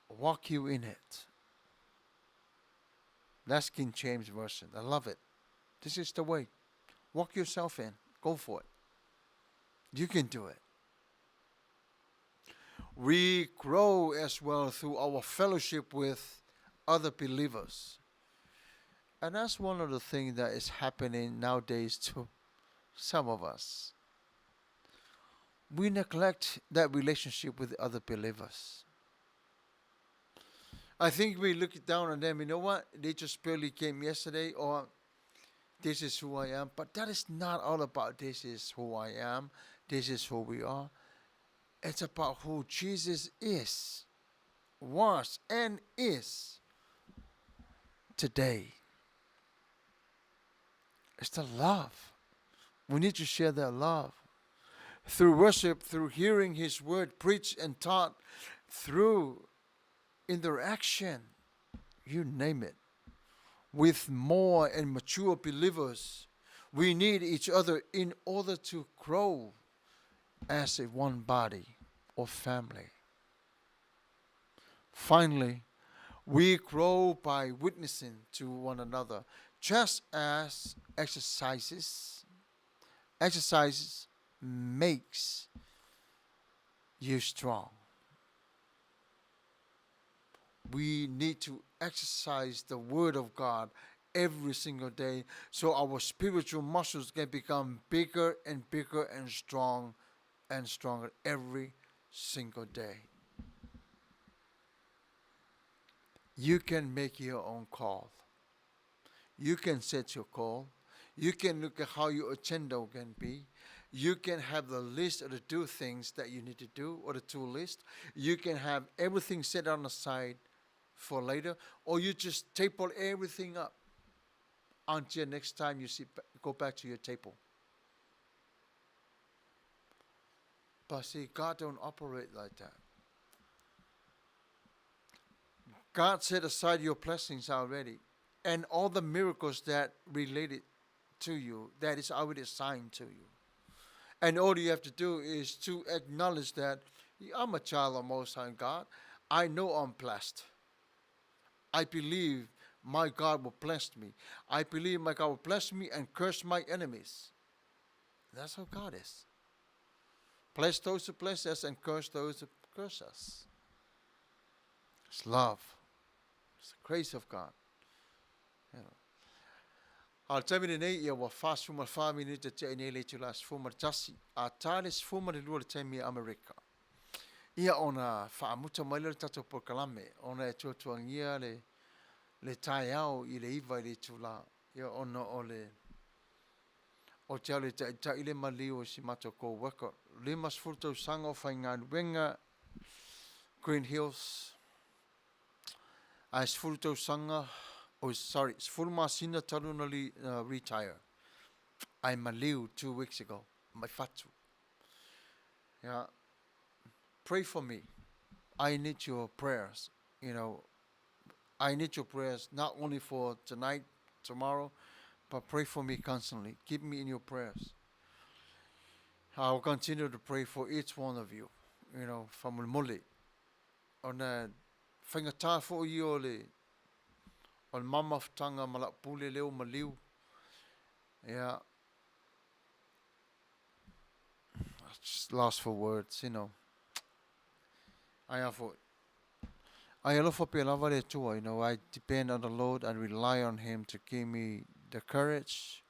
walk you in it. That's King James Version. I love it. This is the way. Walk yourself in. Go for it. You can do it. We grow as well through our fellowship with other believers. And that's one of the things that is happening nowadays to some of us. We neglect that relationship with other believers. I think we look down on them, you know what? They just barely came yesterday, or this is who I am. But that is not all about this is who I am, this is who we are. It's about who Jesus is, was, and is today. It's the love. We need to share that love. Through worship, through hearing His word preached and taught, through interaction, you name it. With more and mature believers, we need each other in order to grow as a one body or family. Finally, we grow by witnessing to one another, just as exercises makes you strong. We need to exercise the Word of God every single day so our spiritual muscles can become bigger and bigger and stronger every single day. You can make your own call. You can set your call. You can look at how your agenda can be. You can have the list of the do things that you need to do, or the to list. You can have everything set on the side for later, or you just table everything up until next time you go back to your table. But see, God don't operate like that. God set aside your blessings already, and all the miracles that related to you, that is already assigned to you. And all you have to do is to acknowledge that I'm a child of Most High God. I know I'm blessed. I believe my God will bless me. I believe my God will bless me and curse my enemies. That's how God is. Bless those who bless us and curse those who curse us. It's love. It's the grace of God. You know. Al tamini nei ia wa fast fuma family te te nei le tulas fuma tasi a talis fuma le lua temi America. Ia ona faamuta mai le tato por kalame ona e tuatuangia le tai au i le iwa i le tula. Ia ona o te ale ta ile mali o si mato ko waka. Le mas furto sanga o whainga wenga Green Hills. As furto sanga Fulma Sina Tarunali retire. I maliu 2 weeks ago. My fatu. Yeah. Pray for me. I need your prayers. You know, I need your prayers not only for tonight, tomorrow, but pray for me constantly. Keep me in your prayers. I will continue to pray for each one of you. You know, from Muli. On a whangata fo I ole. On mama tanga malak pule leo maliu. Yeah. Just lost for words, you know. I alopopo lava le tua, you know. I depend on the Lord and rely on Him to give me the courage.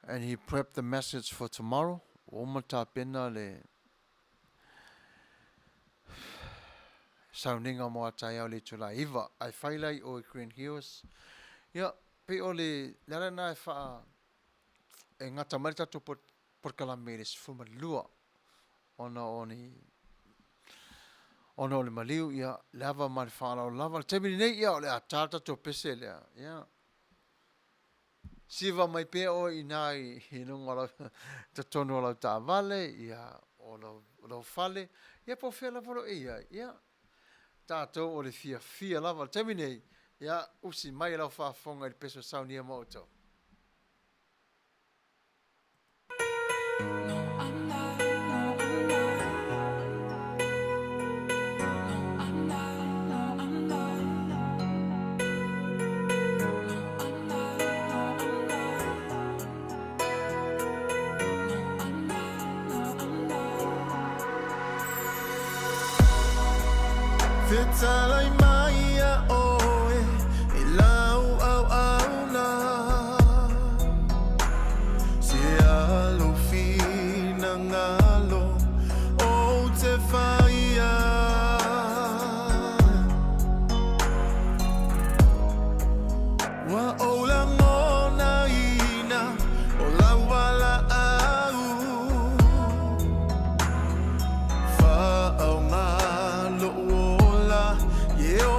And He prepped the message for tomorrow. Omata pena le sauninga mo ataya le tula iva. I failai o Green Hills. Ya pe ole lana na fa e ngata marita to por kalameres fuma lua ona le maliu ya lava mal fa lava te nei ya le atata to pese le ya siva mai pe o inai hinunga la te tono la ta vale ia o lo fale ia po fela volo ia tato o le fia lava terminate ia usi mai la fa fonga il peso saunia moto
Fitalai mai a oe e lau au na se alo fina ngalo o te whaia wa o la ngona ina o la wala au fa au ngalo yeah.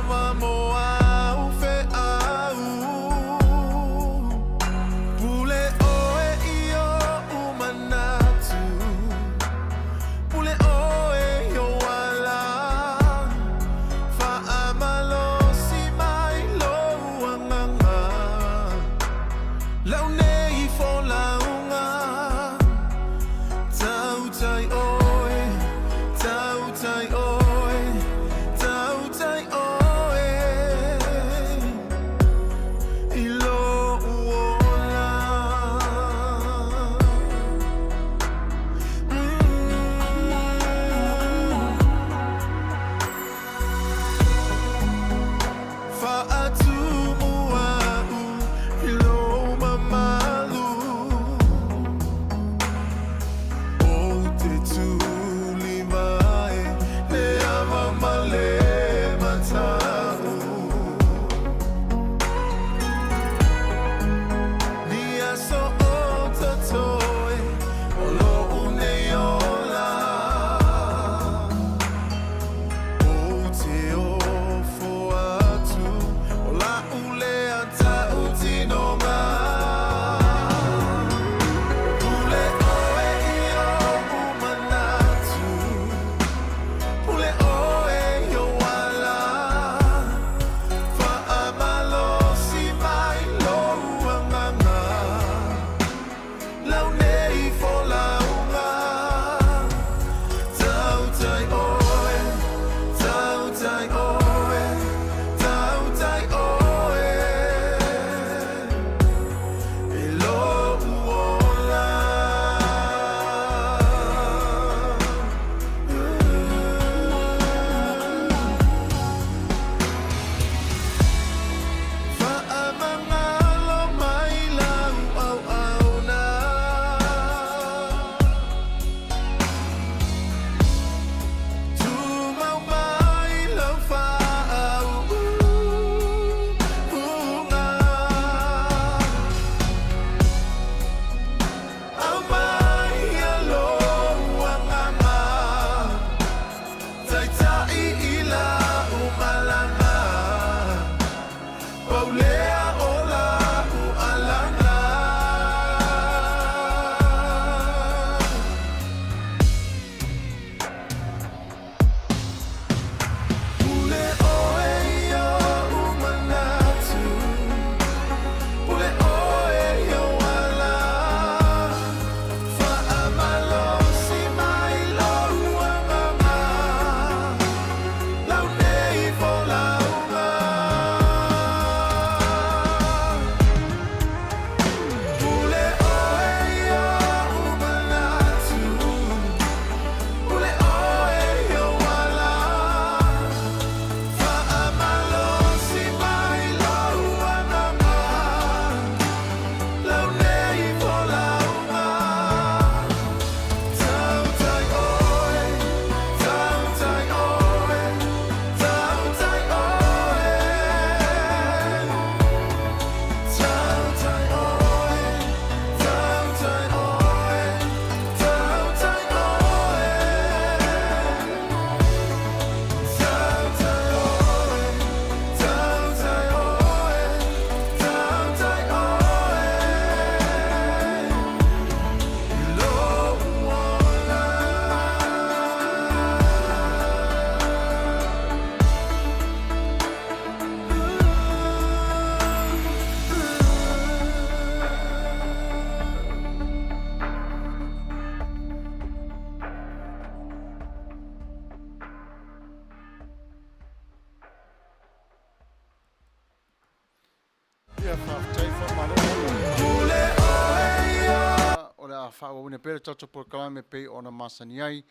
whaune pere tato por kalame pe ona masani ai.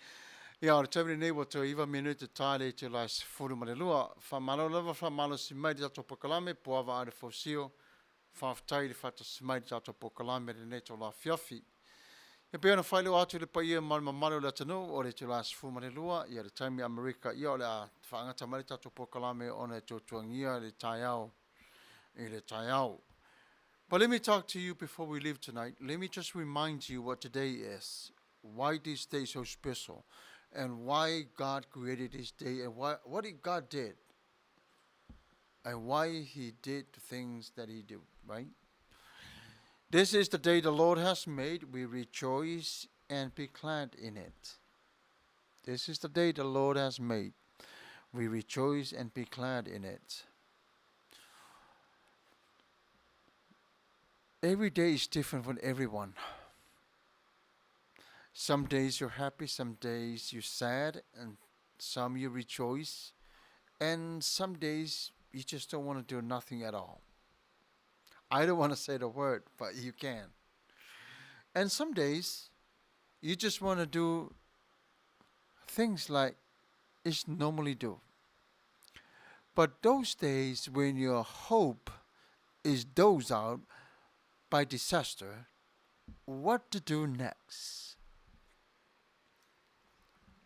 Ia, o le taimini nei wa te iwa minute tāle te lai se furu ma le lua. Whamalo lava whamalo si mai tato por kalame po ava are fosio. Whaftai le whata si mai tato por kalame le nei to la fiafi. E pe ona whailua atu le paia malma malo le tanu o le te lai se furu ma le lua. Ia le taimi Amerika ia o le a whaangata mai tato por kalame ona to tuangia le tai au. I le tai au. But let me talk to you before we leave tonight. Let me just remind you what today is, why this day is so special, and why God created this day, and what God did, and why He did the things that He did, right? This is the day the Lord has made. We rejoice and be glad in it. This is the day the Lord has made. We rejoice and be glad in it. Every day is different for everyone. Some days you're happy, some days you're sad, and some you rejoice, and some days you just don't want to do nothing at all. I don't want to say the word, but you can. And some days you just want to do things like it's normally do. But those days when your hope is dozed out by disaster, what to do next?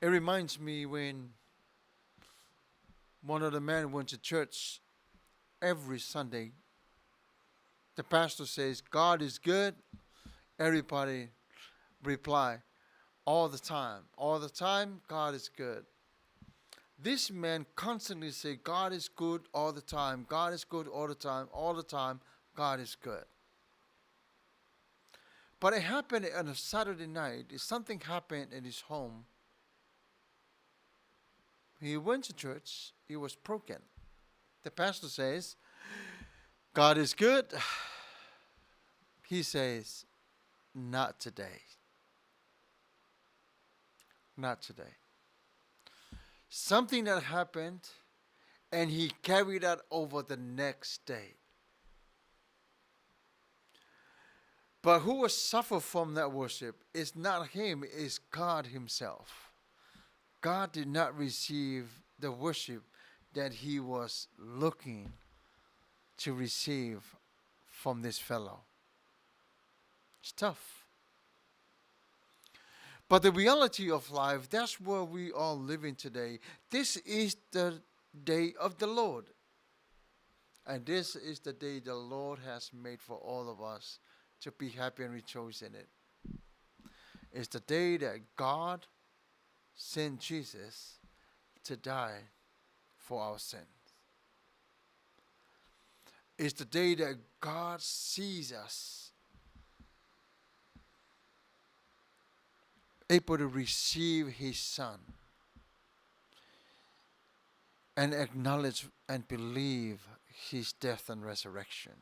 It reminds me when one of the men went to church every Sunday. The pastor says, God is good. Everybody reply, all the time, God is good. This man constantly say, God is good all the time, God is good all the time, God is good. But it happened on a Saturday night. Something happened in his home. He went to church. He was broken. The pastor says, God is good. He says, not today. Not today. Something that happened, and he carried that over the next day. But who will suffer from that worship is not him, it's God himself. God did not receive the worship that he was looking to receive from this fellow. It's tough. But the reality of life, that's where we are living today. This is the day of the Lord. And this is the day the Lord has made for all of us to be happy and rejoice in it. It's the day that God sent Jesus to die for our sins. It's the day that God sees us able to receive His Son and acknowledge and believe His death and resurrection.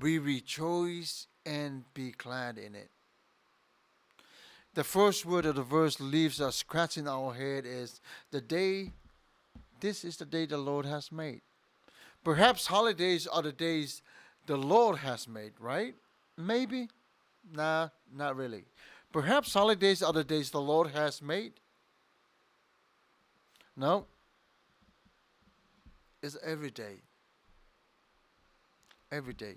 We rejoice and be glad in it. The first word of the verse leaves us scratching our head is this is the day the Lord has made. Perhaps holidays are the days the Lord has made, right? Maybe? Nah, not really. Perhaps holidays are the days the Lord has made. No. It's every day. Every day.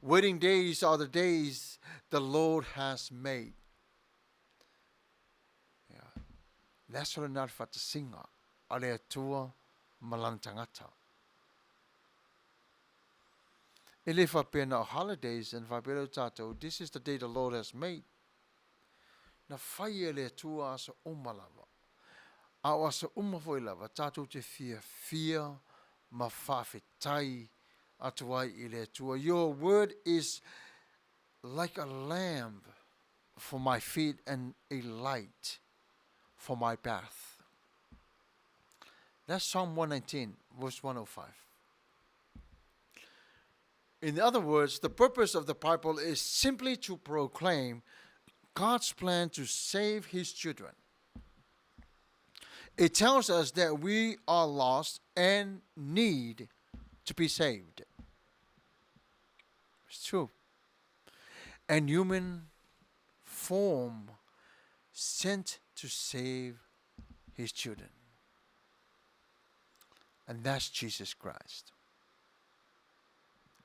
Wedding days are the days the Lord has made. Yeah. That's what not for the singer. Ale Atua malantangata. Ilifa pena holidays and fabelo tato. This is the day the Lord has made. Na fai le Atua sa umalava. Awa sa umafoilava tato te fia mafafetai. Atua ile Atua. Your word is like a lamp for my feet and a light for my path. That's Psalm 119, verse 105. In other words, the purpose of the Bible is simply to proclaim God's plan to save His children. It tells us that we are lost and need to be saved. It's true. And human form sent to save his children. And that's Jesus Christ.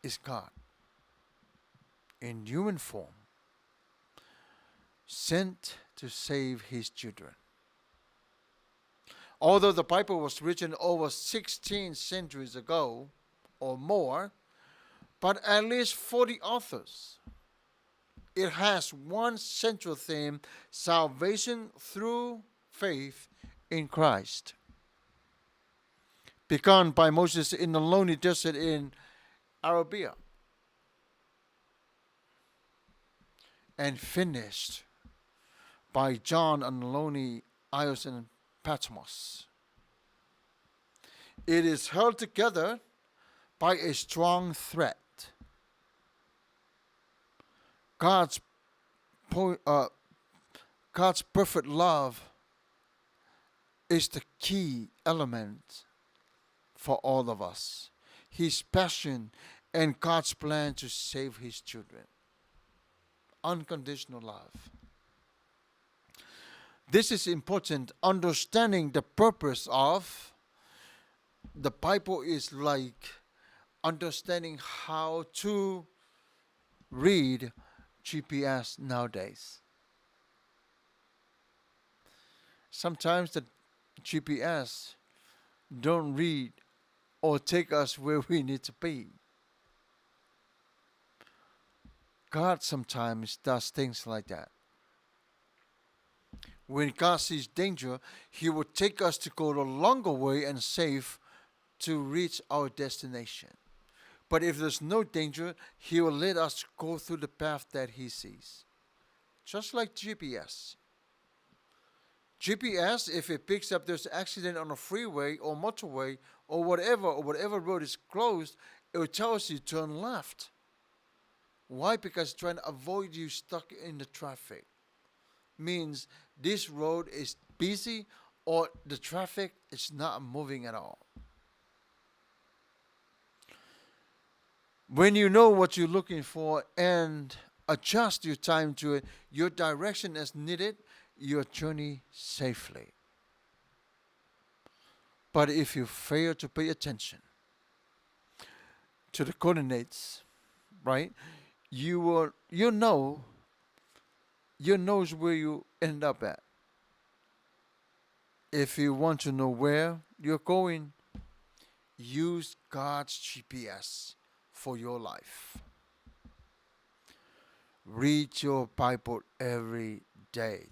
Is God in human form sent to save his children. Although the Bible was written over 16 centuries ago or more, but at least 40 authors, it has one central theme: salvation through faith in Christ. Begun by Moses in the lonely desert in Arabia and finished by John on the lonely isles in Patmos. It is held together by a strong thread. God's perfect love is the key element for all of us. His passion and God's plan to save his children. Unconditional love. This is important. Understanding the purpose of the Bible is like understanding how to read GPS nowadays. Sometimes the GPS don't read or take us where we need to be. God sometimes does things like that. When God sees danger, he will take us to go the longer way and safe to reach our destination. But if there's no danger, he will let us go through the path that he sees. Just like GPS. GPS, if it picks up there's an accident on a freeway or motorway or whatever road is closed, it will tell us you turn left. Why? Because it's trying to avoid you stuck in the traffic. Means this road is busy or the traffic is not moving at all. When you know what you're looking for and adjust your time to it, your direction as needed, your journey safely. But if you fail to pay attention to the coordinates, right, you knows where you end up at. If you want to know where you're going, use God's GPS for your life. Read your Bible every day.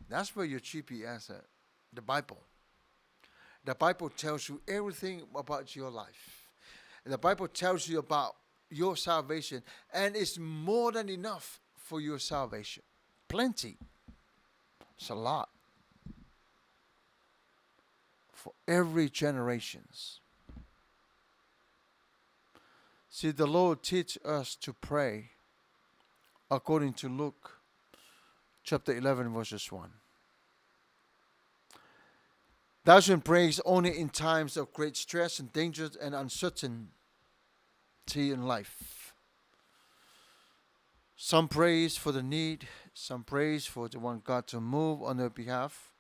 That's where your GPS at. The Bible. The Bible tells you everything about your life. The Bible tells you about your salvation, and it's more than enough for your salvation. Plenty. It's a lot. For every generations. See, the Lord teaches us to pray according to Luke chapter 11 verses 1. Thou shalt pray only in times of great stress and danger and uncertainty in life. Some praise for the need, some praise for the want God to move on their behalf.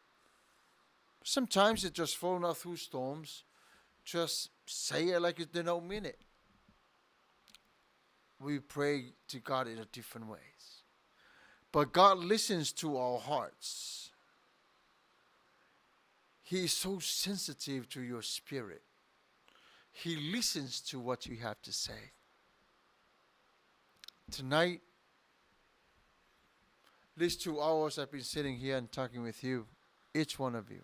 Sometimes it just falling out through storms. Just say it like they don't mean it. We pray to God in a different ways. But God listens to our hearts. He is so sensitive to your spirit. He listens to what you have to say. Tonight, these 2 hours I've been sitting here and talking with you, each one of you.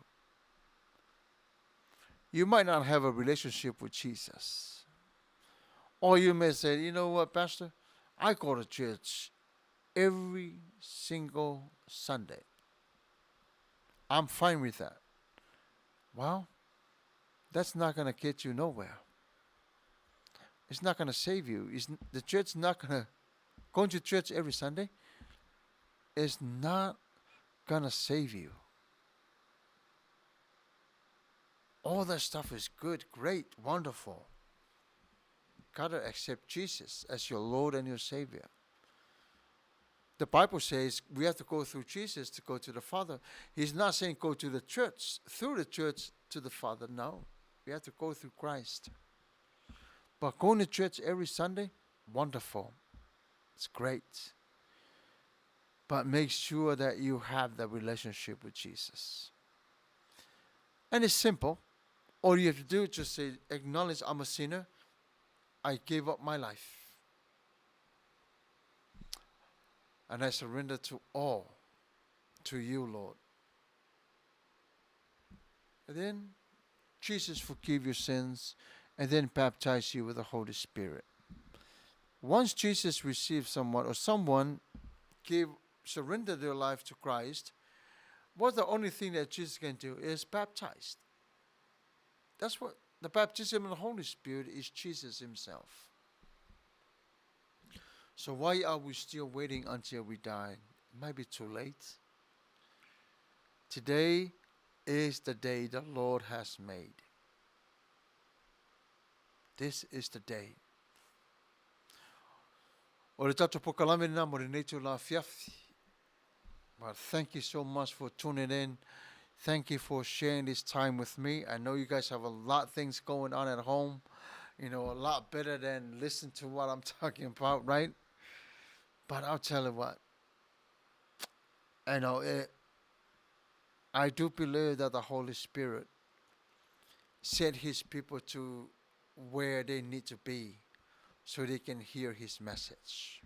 You might not have a relationship with Jesus. Or you may say, you know what, Pastor? I go to church every single Sunday. I'm fine with that. Well, that's not going to get you nowhere. It's not going to save you. The church not going to, going to church every Sunday is not going to save you. All that stuff is good, great, wonderful. gotta accept Jesus as your Lord and your Savior. The Bible says we have to go through Jesus to go to the Father. He's not saying go to the church, through the church to the Father. No, we have to go through Christ. But going to church every Sunday, wonderful. It's great. But make sure that you have that relationship with Jesus. And it's simple. All you have to do is just say, acknowledge I'm a sinner. I gave up my life. And I surrender to all to you, Lord. And then Jesus forgive your sins and then baptize you with the Holy Spirit. Once Jesus received someone or someone surrender their life to Christ, what's the only thing that Jesus can do is baptized. That's what the baptism of the Holy Spirit is, Jesus himself. So why are we still waiting until we die? It might be too late. Today is the day the Lord has made. This is the day. O le tato pokalame na mo le neito la fiafi. But thank you so much for tuning in. Thank you for sharing this time with me. I know you guys have a lot of things going on at home. You know, a lot better than listen to what I'm talking about, right? But I'll tell you what. I do believe that the Holy Spirit set his people to where they need to be so they can hear his message.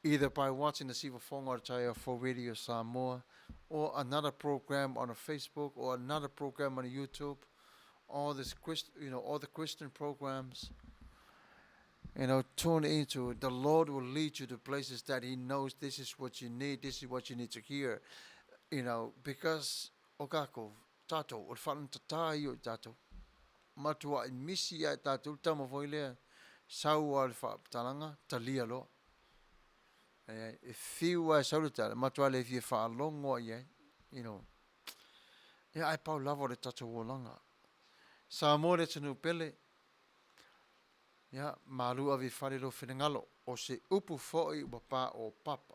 Either by watching the Siva Fongartaya for Radio Samoa, or another program on a Facebook, or another program on YouTube, all the Christian programs. Tune into it. The Lord will lead you to places that he knows this is what you need, this is what you need to hear. Because okako tato o whalan tatai o tato matua I misi ai tato tama foilea sau al fa talanga talia lo e fiwa sau tala matua le fi fa longo ye ai pau lavo le tato wolanga sa mo le tunu pele malu avi fale lo finangalo o se upu foi papa o papa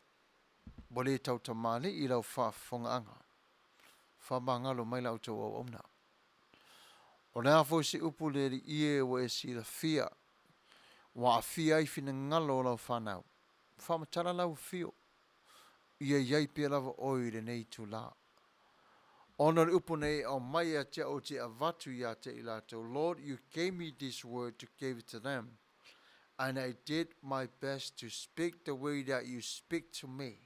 bole tau tamale I lau fa fongaanga fa mangalo mai lau tau au omna o lea fo si upu le ie o e si la fia wa fia I finangalo lau whanau fa matara lau fio ia iai pia lava oi le nei tu la ona le upu nei au mai a te o te avatu ia te I lato. Lord, you gave me this word to give it to them, and I did my best to speak the way that you speak to me.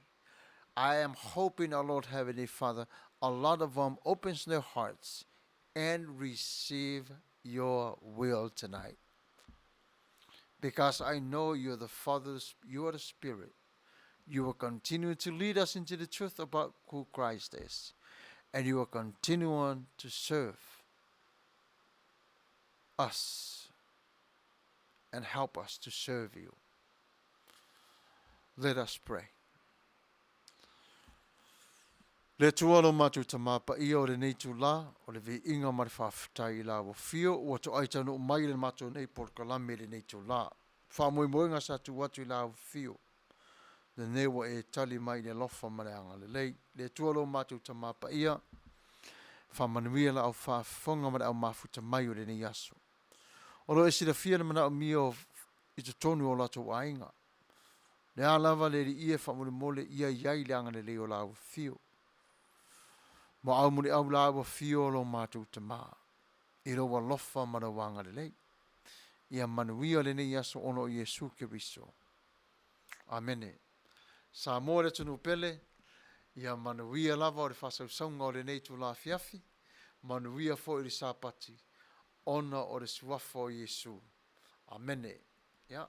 I am hoping, our Lord Heavenly Father, a lot of them opens their hearts and receive your will tonight. Because I know you're the Father, you are the Spirit. You will continue to lead us into the truth about who Christ is. And you will continue on to serve us and help us to serve you. Let us pray. Le tualo matu tamapa I o le nei tu la, o le vi inga marifaftai la o fio, o to aitanu mai le matu nei porkalame le nei tu la. Whamui moenga sa tu watu la o fio. Le newa e tali mai le lofa mareanga le lei. Le tualo matu tamapa ia, whamanuia la au whafonga mare au mafuta mai o le nei aso. O lo e sila fia na mana o mio I te tonu o lato ainga. Le a lava le ri ia whamuri mole ia iai le anga le leo la au fio. Mo au muni au la au fio lo matu tama. I roa lofa mara wanga le lei. Ia manuia le nei aso ono Yesu Kiriso. Amene. Sa mo le tunu pele, ia manuia lava o le whasau saunga o le nei tu la fiafi, manuia fo I le sapati, ona o le suafa o Yesu. Amene. Ja.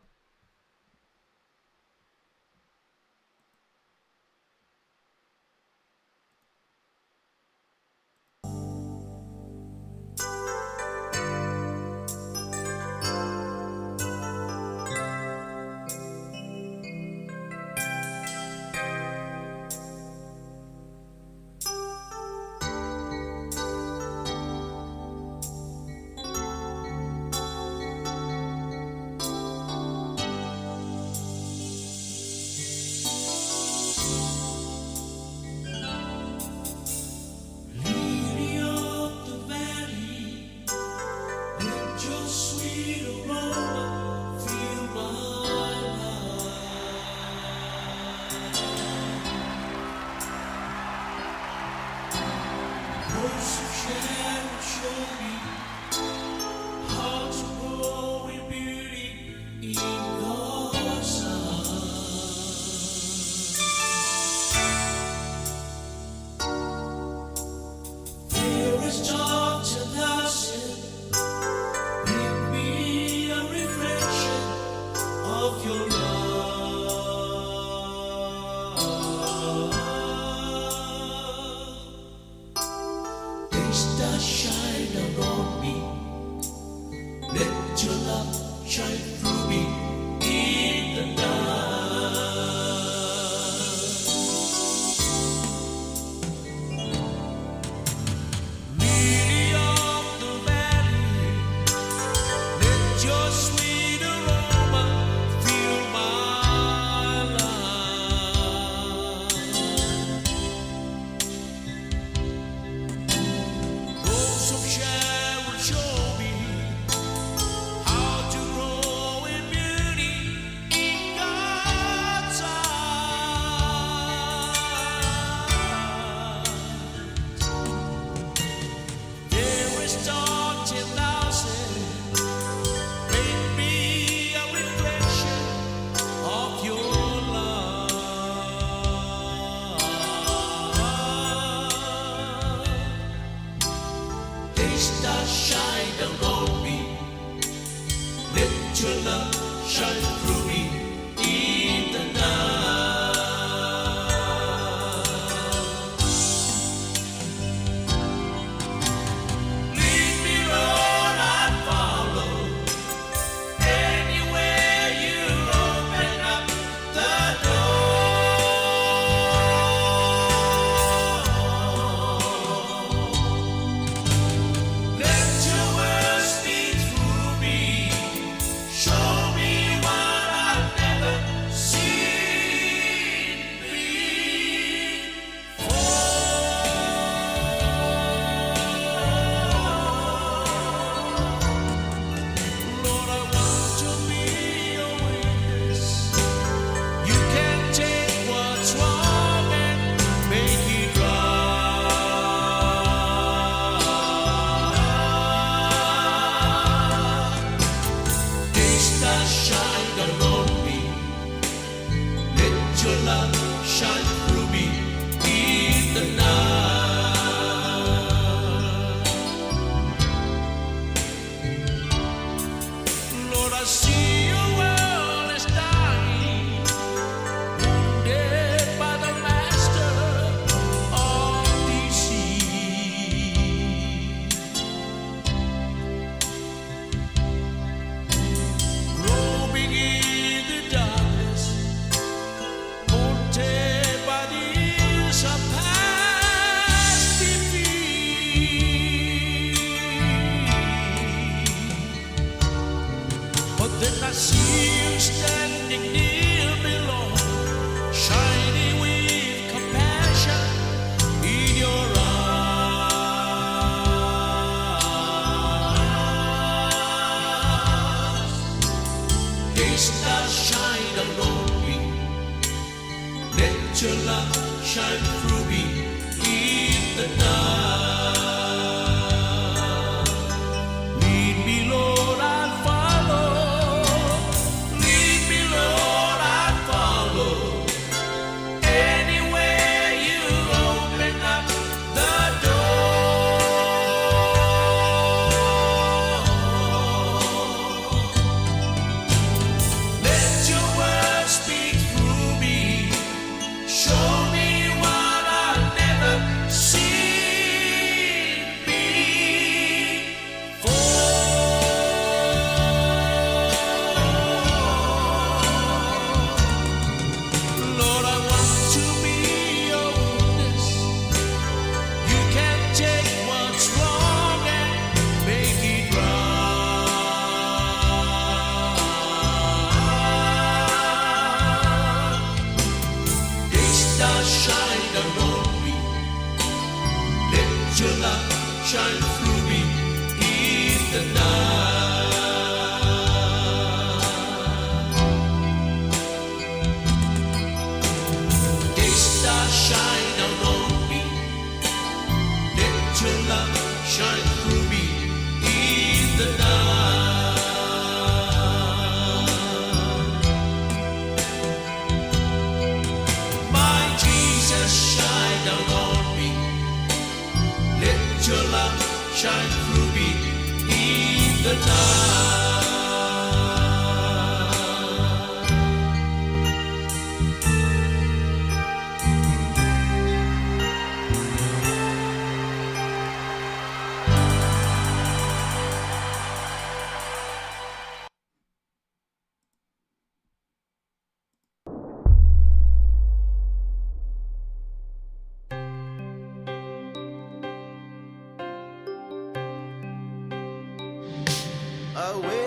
Shine through me. shine through me in the night. Away